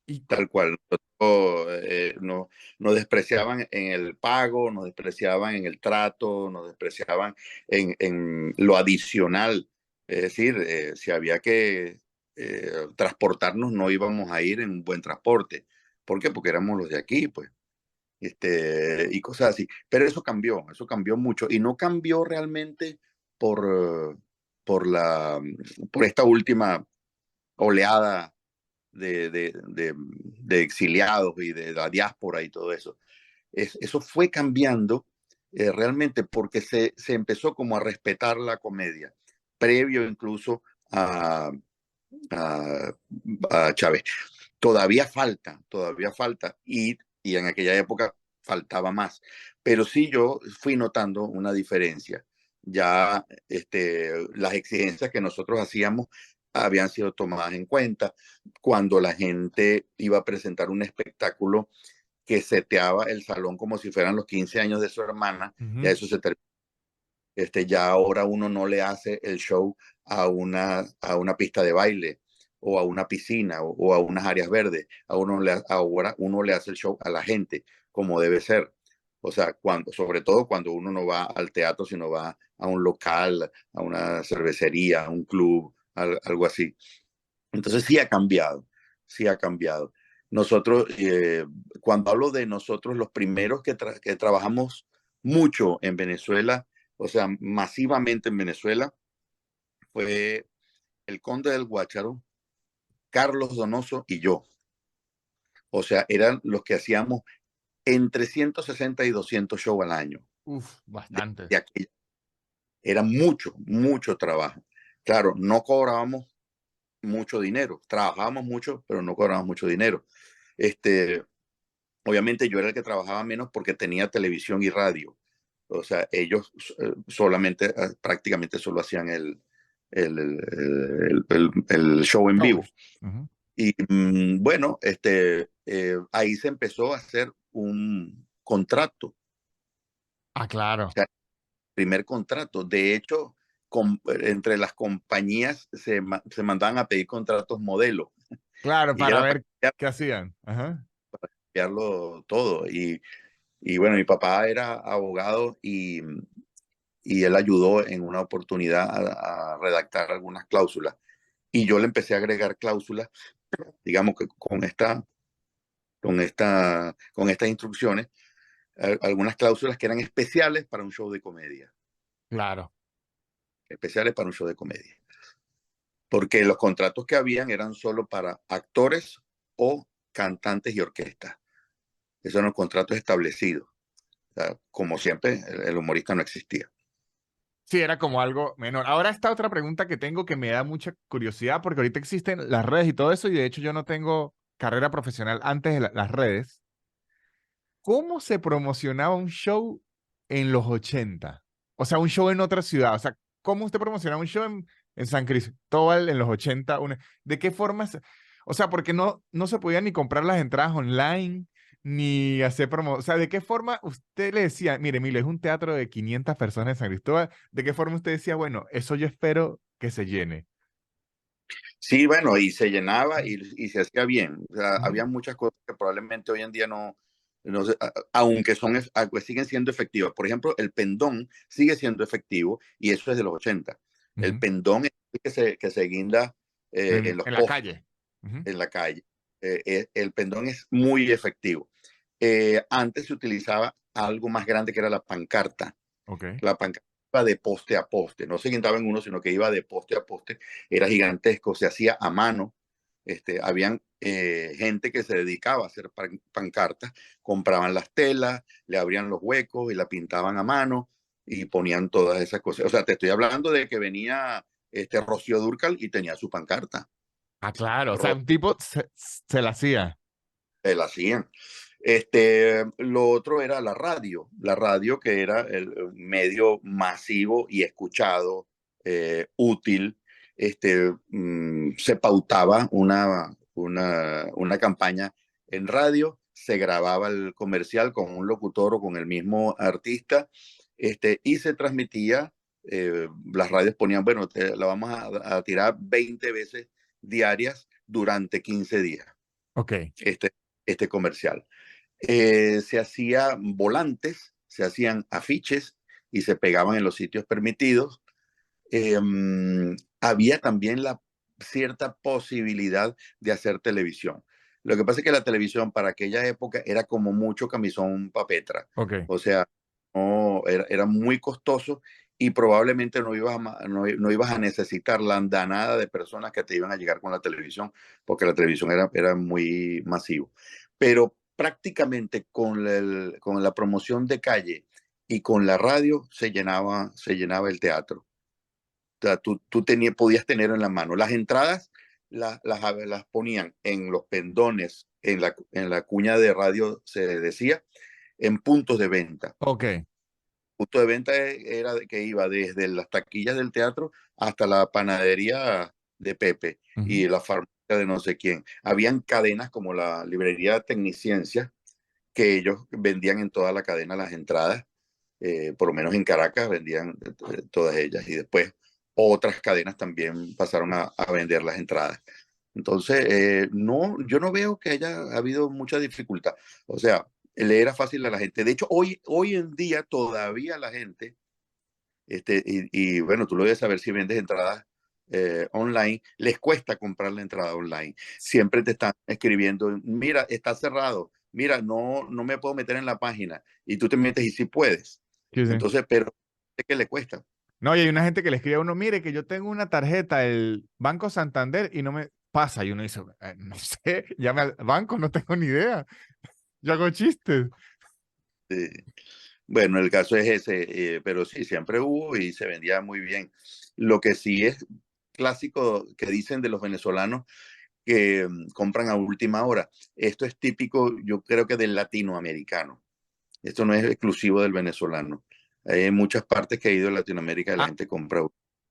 Y tal cual. Nosotros, nos despreciaban en el pago, nos despreciaban en el trato, nos despreciaban en lo adicional. Es decir, si había que transportarnos, no íbamos a ir en un buen transporte. ¿Por qué? Porque éramos los de aquí, pues. Y cosas así. Pero eso cambió mucho. Y no cambió realmente por, por, la, por esta última oleada de exiliados y de la diáspora y todo eso. Eso fue cambiando realmente porque se empezó como a respetar la comedia, previo incluso a, a Chávez. Todavía falta y en aquella época faltaba más. Pero sí yo fui notando una diferencia. Ya las exigencias que nosotros hacíamos habían sido tomadas en cuenta. Cuando la gente iba a presentar un espectáculo que seteaba el salón como si fueran los 15 años de su hermana, ya ujú, eso se terminó. Ya ahora uno no le hace el show a una pista de baile o a una piscina o a unas áreas verdes. Ahora uno le hace el show a la gente como debe ser. O sea, sobre todo cuando uno no va al teatro, sino va a un local, a una cervecería, a un club, algo así. Entonces sí ha cambiado, sí ha cambiado. Nosotros, cuando hablo de nosotros, los primeros que trabajamos mucho en Venezuela, o sea, masivamente en Venezuela, fue el Conde del Guácharo, Carlos Donoso y yo. O sea, eran los que hacíamos entre 160 y 200 shows al año. uf, De, bastante. de aquella. Era mucho, mucho trabajo. Claro, no cobrábamos mucho dinero, trabajábamos mucho, pero no cobrábamos mucho dinero. Este, Obviamente yo era el que trabajaba menos porque tenía televisión y radio. O sea, ellos solamente, prácticamente solo hacían el show en Shows. vivo. Ujú. Y bueno, ahí se empezó a hacer un contrato, o Ah, claro. sea, primer contrato. De hecho, entre las compañías se mandaban a pedir contratos modelo Claro, y para era para ver qué hacían. Ajá. cambiarlo todo. Y bueno, mi papá era abogado y él ayudó en una oportunidad a redactar algunas cláusulas. Y yo le empecé a agregar cláusulas, digamos que con estas instrucciones, algunas cláusulas que eran especiales para un show de comedia, Claro. especiales para un show de comedia. Porque los contratos que habían eran solo para actores o cantantes y orquestas. Esos eran los contratos establecidos. O sea, como siempre, el humorista no existía. Sí, era como algo menor. Ahora esta otra pregunta que tengo que me da mucha curiosidad porque ahorita existen las redes y todo eso y de hecho yo no tengo carrera profesional antes de las redes. ¿Cómo se promocionaba un show en los 80? O sea, un show en otra ciudad. O sea, ¿cómo usted promocionaba un show en San Cristóbal en los 80? ¿De qué forma? O sea, porque no se podían ni comprar las entradas online, ni hacer promo. O sea, ¿de qué forma usted le decía, mire, Emilio, es un teatro de 500 personas en San Cristóbal? ¿De qué forma usted decía, bueno, eso yo espero que se llene? Sí, bueno, y se llenaba y se hacía bien. O sea, Ujú, había muchas cosas que probablemente hoy en día no aunque siguen siendo efectivas. Por ejemplo, el pendón sigue siendo efectivo y eso es de los 80. El ujú. pendón es el que se guinda en los En la postes, calle. Ujú. en la calle. El pendón es muy efectivo. Antes se utilizaba algo más grande que era la pancarta. Ok. La pancarta iba de poste a poste, no se guindaba en uno, sino que iba de poste a poste, era gigantesco, se hacía a mano. Habían gente que se dedicaba a hacer pancartas, compraban las telas, le abrían los huecos y la pintaban a mano y ponían todas esas cosas. O sea, te estoy hablando de que venía Rocío Dúrcal y tenía su pancarta. Ah, claro. O sea, Ro- un tipo se la hacía. la hacían. Lo otro era la radio que era el medio masivo y escuchado, útil. Se pautaba una campaña en radio, se grababa el comercial con un locutor o con el mismo artista, y se transmitía. Las radios ponían, bueno, la vamos a tirar 20 veces diarias durante 15 días. Ok. Este, este comercial. Se hacían volantes, se hacían afiches y se pegaban en los sitios permitidos. Eh, Había también la cierta posibilidad de hacer televisión. Lo que pasa es que la televisión para aquella época era como mucho camisón pa' Petra. Ok. O sea, no, era muy costoso y probablemente no ibas a necesitar la andanada de personas que te iban a llegar con la televisión, porque la televisión era muy masivo. Pero prácticamente con la promoción de calle y con la radio se llenaba el teatro. O sea, podías tener en la mano. Las entradas las ponían en los pendones, en la cuña de radio se decía, en puntos de venta. Ok. Punto de venta era que iba desde las taquillas del teatro hasta la panadería de Pepe Ujú. y la farmacia de no sé quién. Habían cadenas como la librería Tecniciencia, que ellos vendían en toda la cadena las entradas, por lo menos en Caracas vendían todas ellas y después otras cadenas también pasaron a vender las entradas. Entonces, no, yo no veo que haya habido mucha dificultad. O sea, le era fácil a la gente. De hecho, hoy en día todavía la gente, y bueno, tú lo debes saber si vendes entradas online, les cuesta comprar la entrada online. Siempre te están escribiendo, mira, está cerrado, mira, no me puedo meter en la página. Y tú te metes y sí puedes. Sí, sí. Entonces, pero es que le cuesta. No, y hay una gente que le escribe a uno, mire que yo tengo una tarjeta del Banco Santander y no me pasa. Y uno dice, no sé, llame al banco, no tengo ni idea. Yo hago chistes. Eh, bueno, el caso es ese, pero sí, siempre hubo y se vendía muy bien. Lo que sí es clásico que dicen de los venezolanos que compran a última hora. Esto es típico, yo creo que del latinoamericano. Esto no es exclusivo del venezolano. Hay muchas partes que ha ido en Latinoamérica la Ah, gente compra.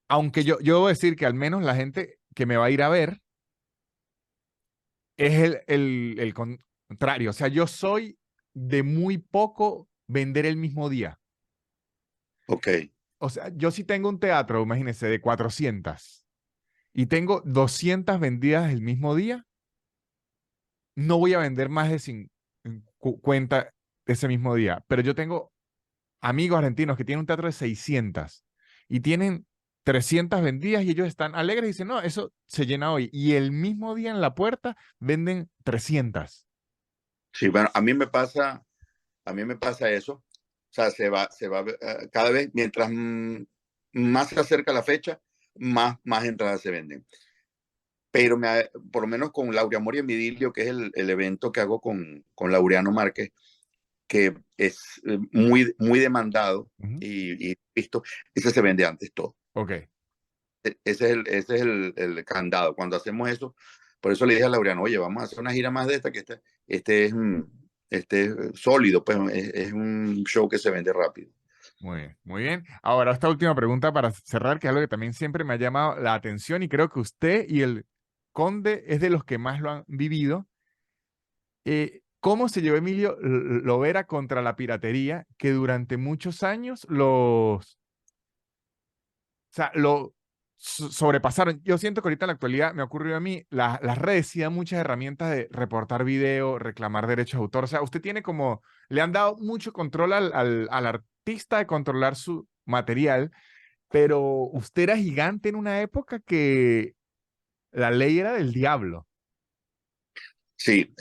aunque yo voy a decir que al menos la gente que me va a ir a ver es el contrario. O sea, yo soy de muy poco vender el mismo día. Ok, O sea, yo sí tengo un teatro, imagínense, de 400 y tengo 200 vendidas el mismo día, no voy a vender más de 50 ese mismo día. Pero yo tengo amigos argentinos que tienen un teatro de 600 y tienen 300 vendidas y ellos están alegres y dicen, no, eso se llena hoy. Y el mismo día en la puerta venden 300. sí, bueno, a mí me pasa eso. O sea, cada vez, mientras más se acerca la fecha, más entradas se venden. Pero por lo menos con Laureamor y Emidilio, que es el evento que hago con Laureano Márquez, que es muy demandado Ujú. y visto, ese se vende antes todo. Ok. Ese es el candado. Cuando hacemos eso, por eso le dije a Laureano, oye, vamos a hacer una gira más de esta, que este es, este es sólido, pues es un show que se vende rápido. Muy bien, muy bien. Ahora, esta última pregunta para cerrar, que es algo que también siempre me ha llamado la atención y creo que usted y el conde es de los que más lo han vivido. ¿Cómo se llevó Emilio Lovera contra la piratería que durante muchos años o sea, sobrepasaron. Yo siento que ahorita en la actualidad me ocurrió a mí, las redes sí dan muchas herramientas de reportar video, reclamar derechos de autor. O sea, usted tiene como, le han dado mucho control al artista de controlar su material, pero usted era gigante en una época que la ley era del diablo. Sí,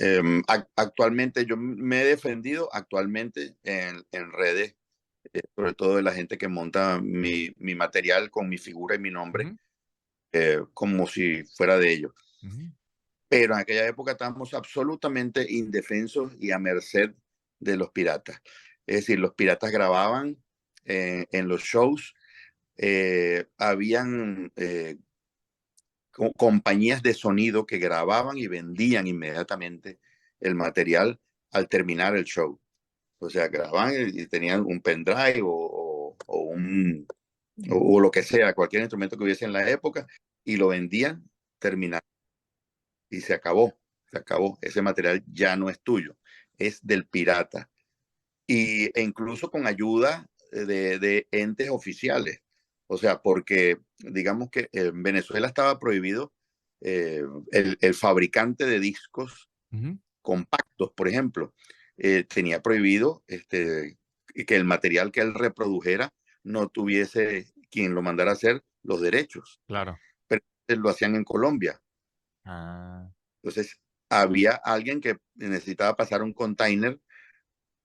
actualmente yo me he defendido actualmente en redes, sobre todo de la gente que monta mi material con mi figura y mi nombre, Ujú, como si fuera de ellos. ujú, Pero en aquella época estábamos absolutamente indefensos y a merced de los piratas. Es decir, los piratas grababan en los shows, habían compañías de sonido que grababan y vendían inmediatamente el material al terminar el show. O sea, grababan y tenían un pendrive o lo que sea, cualquier instrumento que hubiese en la época, y lo vendían terminado. Y se acabó, se acabó. Ese material ya no es tuyo, es del pirata. E incluso con ayuda de entes oficiales. O sea, porque digamos que en Venezuela estaba prohibido el fabricante de discos ujú. compactos, por ejemplo, tenía prohibido que el material que él reprodujera no tuviese quien lo mandara a hacer los derechos. Claro. Pero lo hacían en Colombia. Ah. Entonces, había alguien que necesitaba pasar un container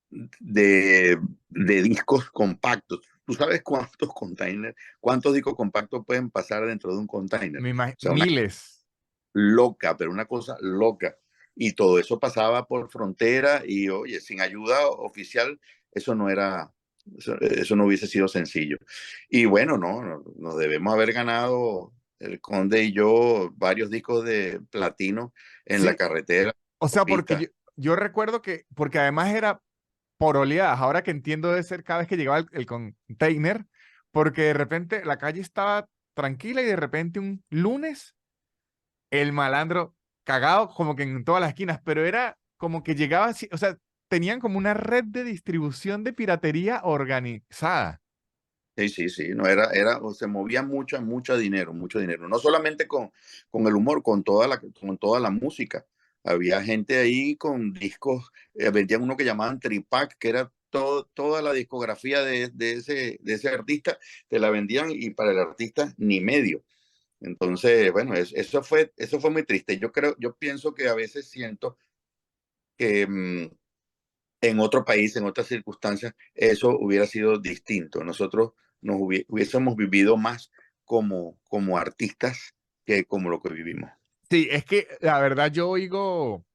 de discos compactos. ¿Tú sabes cuántos containers, cuántos discos compactos pueden pasar dentro de un container? O sea, una Miles. loca, pero una cosa loca. Y todo eso pasaba por frontera y, oye, sin ayuda oficial, eso no era, eso no hubiese sido sencillo. Y bueno, no, nos debemos haber ganado el Conde y yo varios discos de platino en la Sí, carretera, o sea, porque pista. yo recuerdo que, porque además era por oleadas, ahora que entiendo de ser cada vez que llegaba el container, porque de repente la calle estaba tranquila y de repente un lunes el malandro cagado como que en todas las esquinas, pero era como que llegaba así, o sea, tenían como una red de distribución de piratería organizada. Sí, sí, sí, no o se movía mucho dinero, mucho dinero. No solamente con el humor, con toda la música. Había gente ahí con discos, vendían uno que llamaban Tripack, que era toda la discografía de ese artista, te la vendían y para el artista ni medio. Entonces, bueno, eso fue muy triste. Yo pienso que a veces siento que en otro país, en otras circunstancias, eso hubiera sido distinto. Nosotros hubiésemos vivido más como artistas que como lo que vivimos. Sí, es que la verdad yo oigo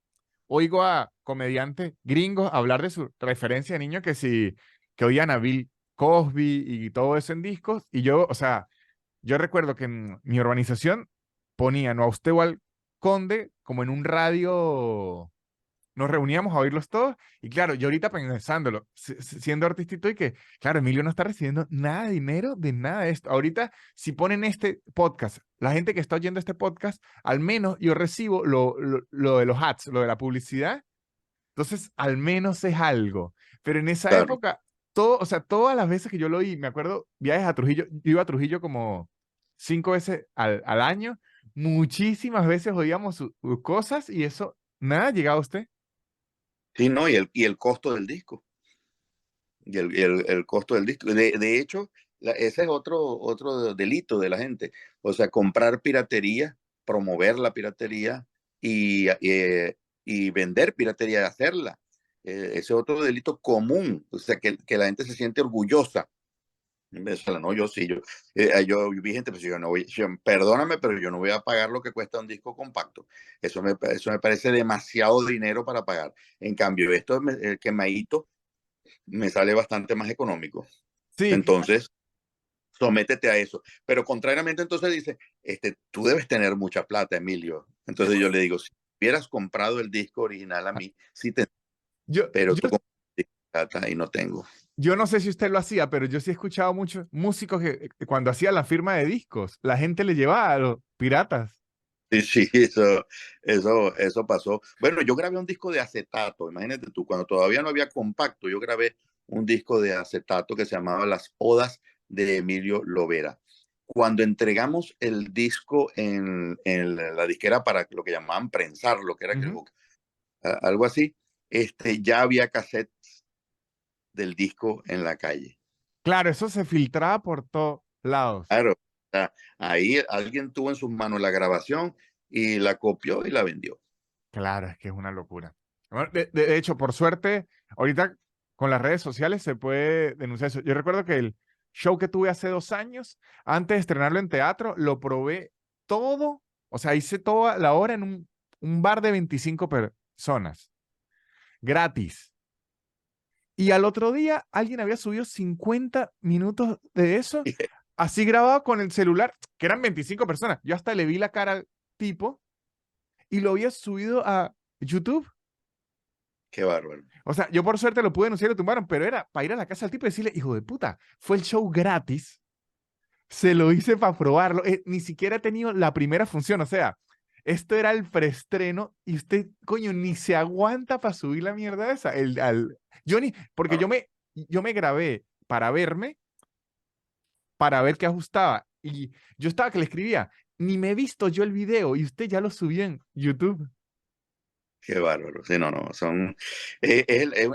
a comediantes gringos hablar de su referencia de niño que sí, que oían a Bill Cosby y todo eso en discos, y yo, o sea, yo recuerdo que en mi urbanización ponían o a usted o al conde como en un radio, nos reuníamos a oírlos todos, y claro, yo ahorita pensándolo, siendo artista y que, claro, Emilio no está recibiendo nada de dinero de nada de esto. Ahorita, si ponen este podcast, la gente que está oyendo este podcast, al menos yo recibo lo de los ads, lo de la publicidad, entonces al menos es algo. Pero en esa Claro. época, todo, o sea, todas las veces que yo lo oí, me acuerdo, viajes a Trujillo, yo iba a Trujillo como 5 veces al año, muchísimas veces oíamos sus cosas y eso, nada, llegaba a usted. Sí, no, y el costo del disco. El costo del disco. De hecho, ese es otro delito de la gente. O sea, comprar piratería, promover la piratería y vender piratería, hacerla. Ese es otro delito común. O sea, que la gente se siente orgullosa. En Venezuela, no, yo sí, yo vi gente, pues yo no voy, perdóname, pero yo no voy a pagar lo que cuesta un disco compacto. Eso me parece demasiado dinero para pagar. En cambio, esto el quemadito me sale bastante más económico. Sí, Entonces, sométete a eso. Pero contrariamente, entonces dice, tú debes tener mucha plata, Emilio. Entonces yo le digo, si hubieras comprado el disco original a mí, sí te, yo, pero yo, tú compraste plata y no tengo. yo no sé si usted lo hacía, pero yo sí he escuchado muchos músicos que cuando hacía la firma de discos, la gente le llevaba a los piratas. Sí, sí, eso pasó. Bueno, yo grabé un disco de acetato, imagínate tú, cuando todavía no había compacto, yo grabé un disco de acetato que se llamaba Las Odas de Emilio Lovera. cuando entregamos el disco en la disquera para lo que llamaban prensar, lo que era que Ujú. algo así, ya había cassettes del disco en la calle. Claro, eso se filtraba por todos lados. Claro, o sea, ahí alguien tuvo en sus manos la grabación y la copió y la vendió. Claro, es que es una locura. Bueno, de hecho, por suerte, ahorita con las redes sociales se puede denunciar eso. Yo recuerdo que el show que tuve hace 2 años, antes de estrenarlo en teatro, lo probé todo, o sea, hice toda la hora en un bar de 25 personas, gratis. Y al otro día alguien había subido 50 minutos de eso, así grabado con el celular, que eran 25 personas. Yo hasta le vi la cara al tipo y lo había subido a YouTube. Qué bárbaro. O sea, yo por suerte lo pude denunciar y lo tumbaron, pero era para ir a la casa del tipo y decirle, hijo de puta, fue el show gratis, se lo hice para probarlo, ni siquiera he tenido la primera función, o sea, esto era el preestreno y usted, coño, ni se aguanta para subir la mierda esa. Yo ni, porque Ah, yo me grabé para verme, para ver qué ajustaba, y yo estaba que le escribía, ni me he visto yo el video y usted ya lo subió en YouTube. qué bárbaro. Sí, no, no,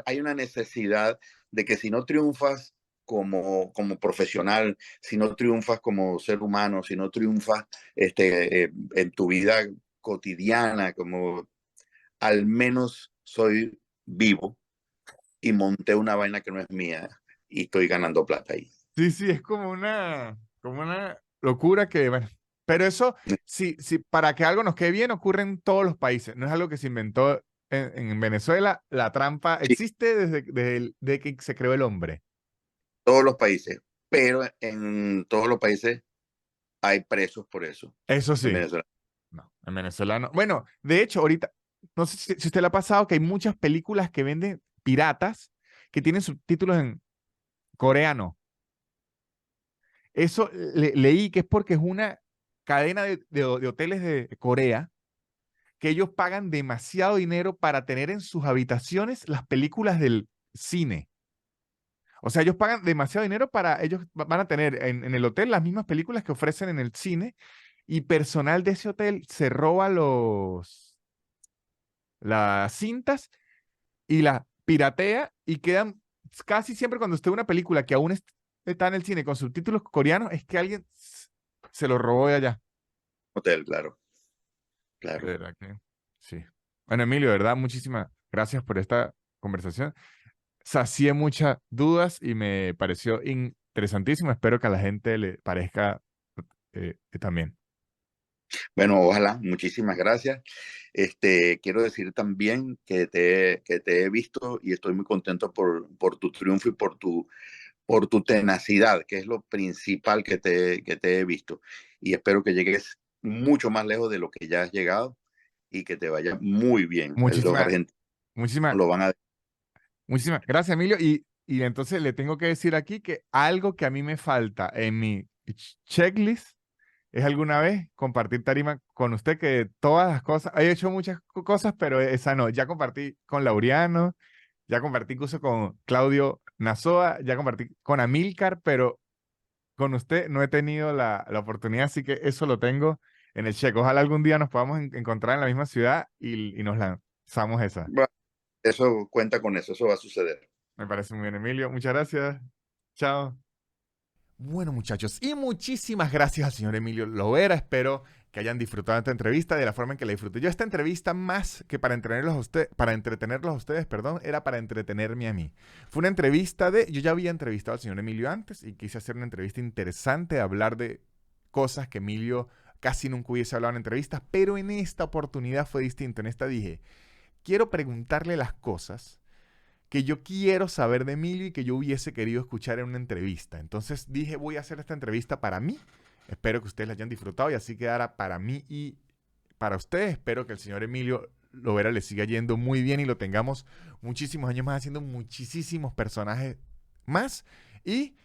hay una necesidad de que si no triunfas como profesional, si no triunfas como ser humano, si no triunfas en tu vida cotidiana, como al menos soy vivo y monté una vaina que no es mía y estoy ganando plata ahí. Sí, sí, es como una locura que, bueno, pero eso, sí, sí, para que algo nos quede bien, ocurre en todos los países. No es algo que se inventó en Venezuela. La trampa Sí, existe desde que se creó el hombre. todos los países, pero en todos los países hay presos por eso. Eso En sí, Venezuela. no, en Venezuela no. Bueno, de hecho, ahorita, no sé si usted le ha pasado que hay muchas películas que venden piratas que tienen subtítulos en coreano. Eso leí que es porque es una cadena de hoteles de Corea que ellos pagan demasiado dinero para tener en sus habitaciones las películas del cine. O sea, ellos pagan demasiado dinero para, ellos van a tener en el hotel las mismas películas que ofrecen en el cine y personal de ese hotel se roba las cintas y las piratea y quedan casi siempre cuando usted ve una película que aún está en el cine con subtítulos coreanos, es que alguien se lo robó de allá. Hotel, claro, De claro. verdad que sí. Bueno, Emilio, de verdad, muchísimas gracias por esta conversación. Sacié muchas dudas y me pareció interesantísimo. Espero que a la gente le parezca también. Bueno, ojalá, muchísimas gracias. Quiero decir también que te he visto y estoy muy contento por tu triunfo y por tu tenacidad, que es lo principal que te he visto. Y espero que llegues mucho más lejos de lo que ya has llegado y que te vaya muy bien. Los Muchísimas, argentinos muchísimas, lo van a... muchísimas gracias, Emilio. Y entonces le tengo que decir aquí que algo que a mí me falta en mi checklist es alguna vez compartir tarima con usted, que todas las cosas, he hecho muchas cosas, pero esa no. Ya compartí con Laureano, ya compartí incluso con Claudio Nazoa, ya compartí con Amílcar, pero con usted no he tenido la oportunidad, así que eso lo tengo en el check. Ojalá algún día nos podamos encontrar en la misma ciudad y nos lanzamos esa. Bueno, eso cuenta con eso, eso va a suceder. Me parece muy bien, Emilio. Muchas gracias. Chao. Bueno, muchachos, y muchísimas gracias al señor Emilio Lovera. Espero que hayan disfrutado esta entrevista de la forma en que la disfruté. Yo esta entrevista, más que para entretenerlos a ustedes, perdón, era para entretenerme a mí. Fue una entrevista yo ya había entrevistado al señor Emilio antes y quise hacer una entrevista interesante, hablar de cosas que Emilio casi nunca hubiese hablado en entrevistas, pero en esta oportunidad fue distinto. En esta dije, quiero preguntarle las cosas que yo quiero saber de Emilio y que yo hubiese querido escuchar en una entrevista. Entonces dije, voy a hacer esta entrevista para mí. Espero que ustedes la hayan disfrutado y así quedara para mí y para ustedes. Espero que el señor Emilio Lovera le siga yendo muy bien y lo tengamos muchísimos años más haciendo muchísimos personajes más. Y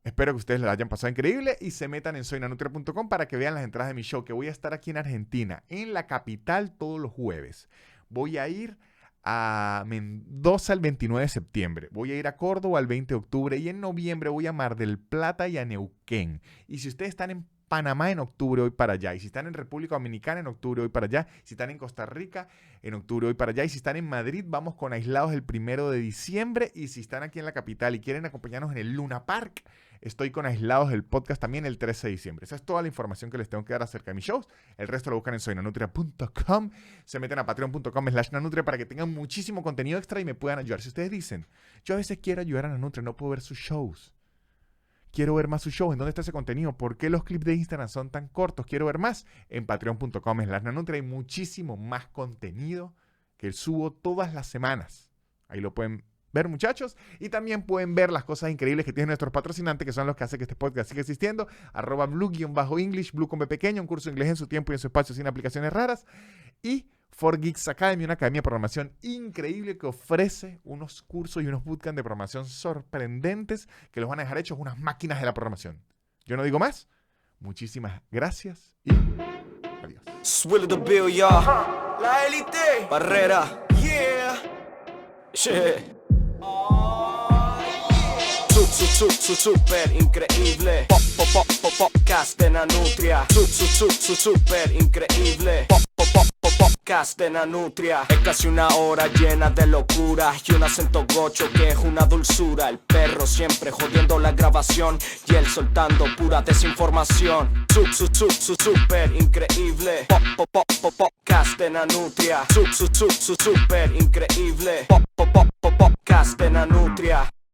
espero que ustedes la hayan pasado increíble y se metan en soynanutria.com para que vean las entradas de mi show, que voy a estar aquí en Argentina, en la capital, todos los jueves. Voy a ir a Mendoza el 29 de septiembre. Voy a ir a Córdoba el 20 de octubre. Y en noviembre voy a Mar del Plata y a Neuquén. Y si ustedes están en Panamá, en octubre voy para allá. Y si están en República Dominicana, en octubre voy para allá. Si están en Costa Rica, en octubre voy para allá. Y si están en Madrid, vamos con Aislados el 1 de diciembre. Y si están aquí en la capital y quieren acompañarnos en el Luna Park, estoy con Aislados del podcast también el 13 de diciembre. Esa es toda la información que les tengo que dar acerca de mis shows. El resto lo buscan en soynanutria.com. Se meten a patreon.com/nanutria para que tengan muchísimo contenido extra y me puedan ayudar. Si ustedes dicen, yo a veces quiero ayudar a Nanutria, no puedo ver sus shows. Quiero ver más sus shows. ¿En dónde está ese contenido? ¿Por qué los clips de Instagram son tan cortos? Quiero ver más. En patreon.com/nanutria hay muchísimo más contenido que subo todas las semanas. Ahí lo pueden ver, muchachos. Y también pueden ver las cosas increíbles que tienen nuestros patrocinantes, que son los que hacen que este podcast siga existiendo. @blue_english, Blue con B pequeño, un curso de inglés en su tiempo y en su espacio sin aplicaciones raras. Y 4Geeks Academy, una academia de programación increíble que ofrece unos cursos y unos bootcamps de programación sorprendentes que los van a dejar hechos unas máquinas de la programación. Yo no digo más. Muchísimas gracias y adiós. Swill the bill, y'all. La élite. Barrera. Yeah. Shit. Super increíble. Podcast de Nanutria. Super increíble. Podcast de Nanutria. Es casi una hora llena de locura y un acento gocho que es una dulzura. El perro siempre jodiendo la grabación y él soltando pura desinformación. Super increíble. Podcast de Nanutria. Super increíble. Podcast de Nanutria.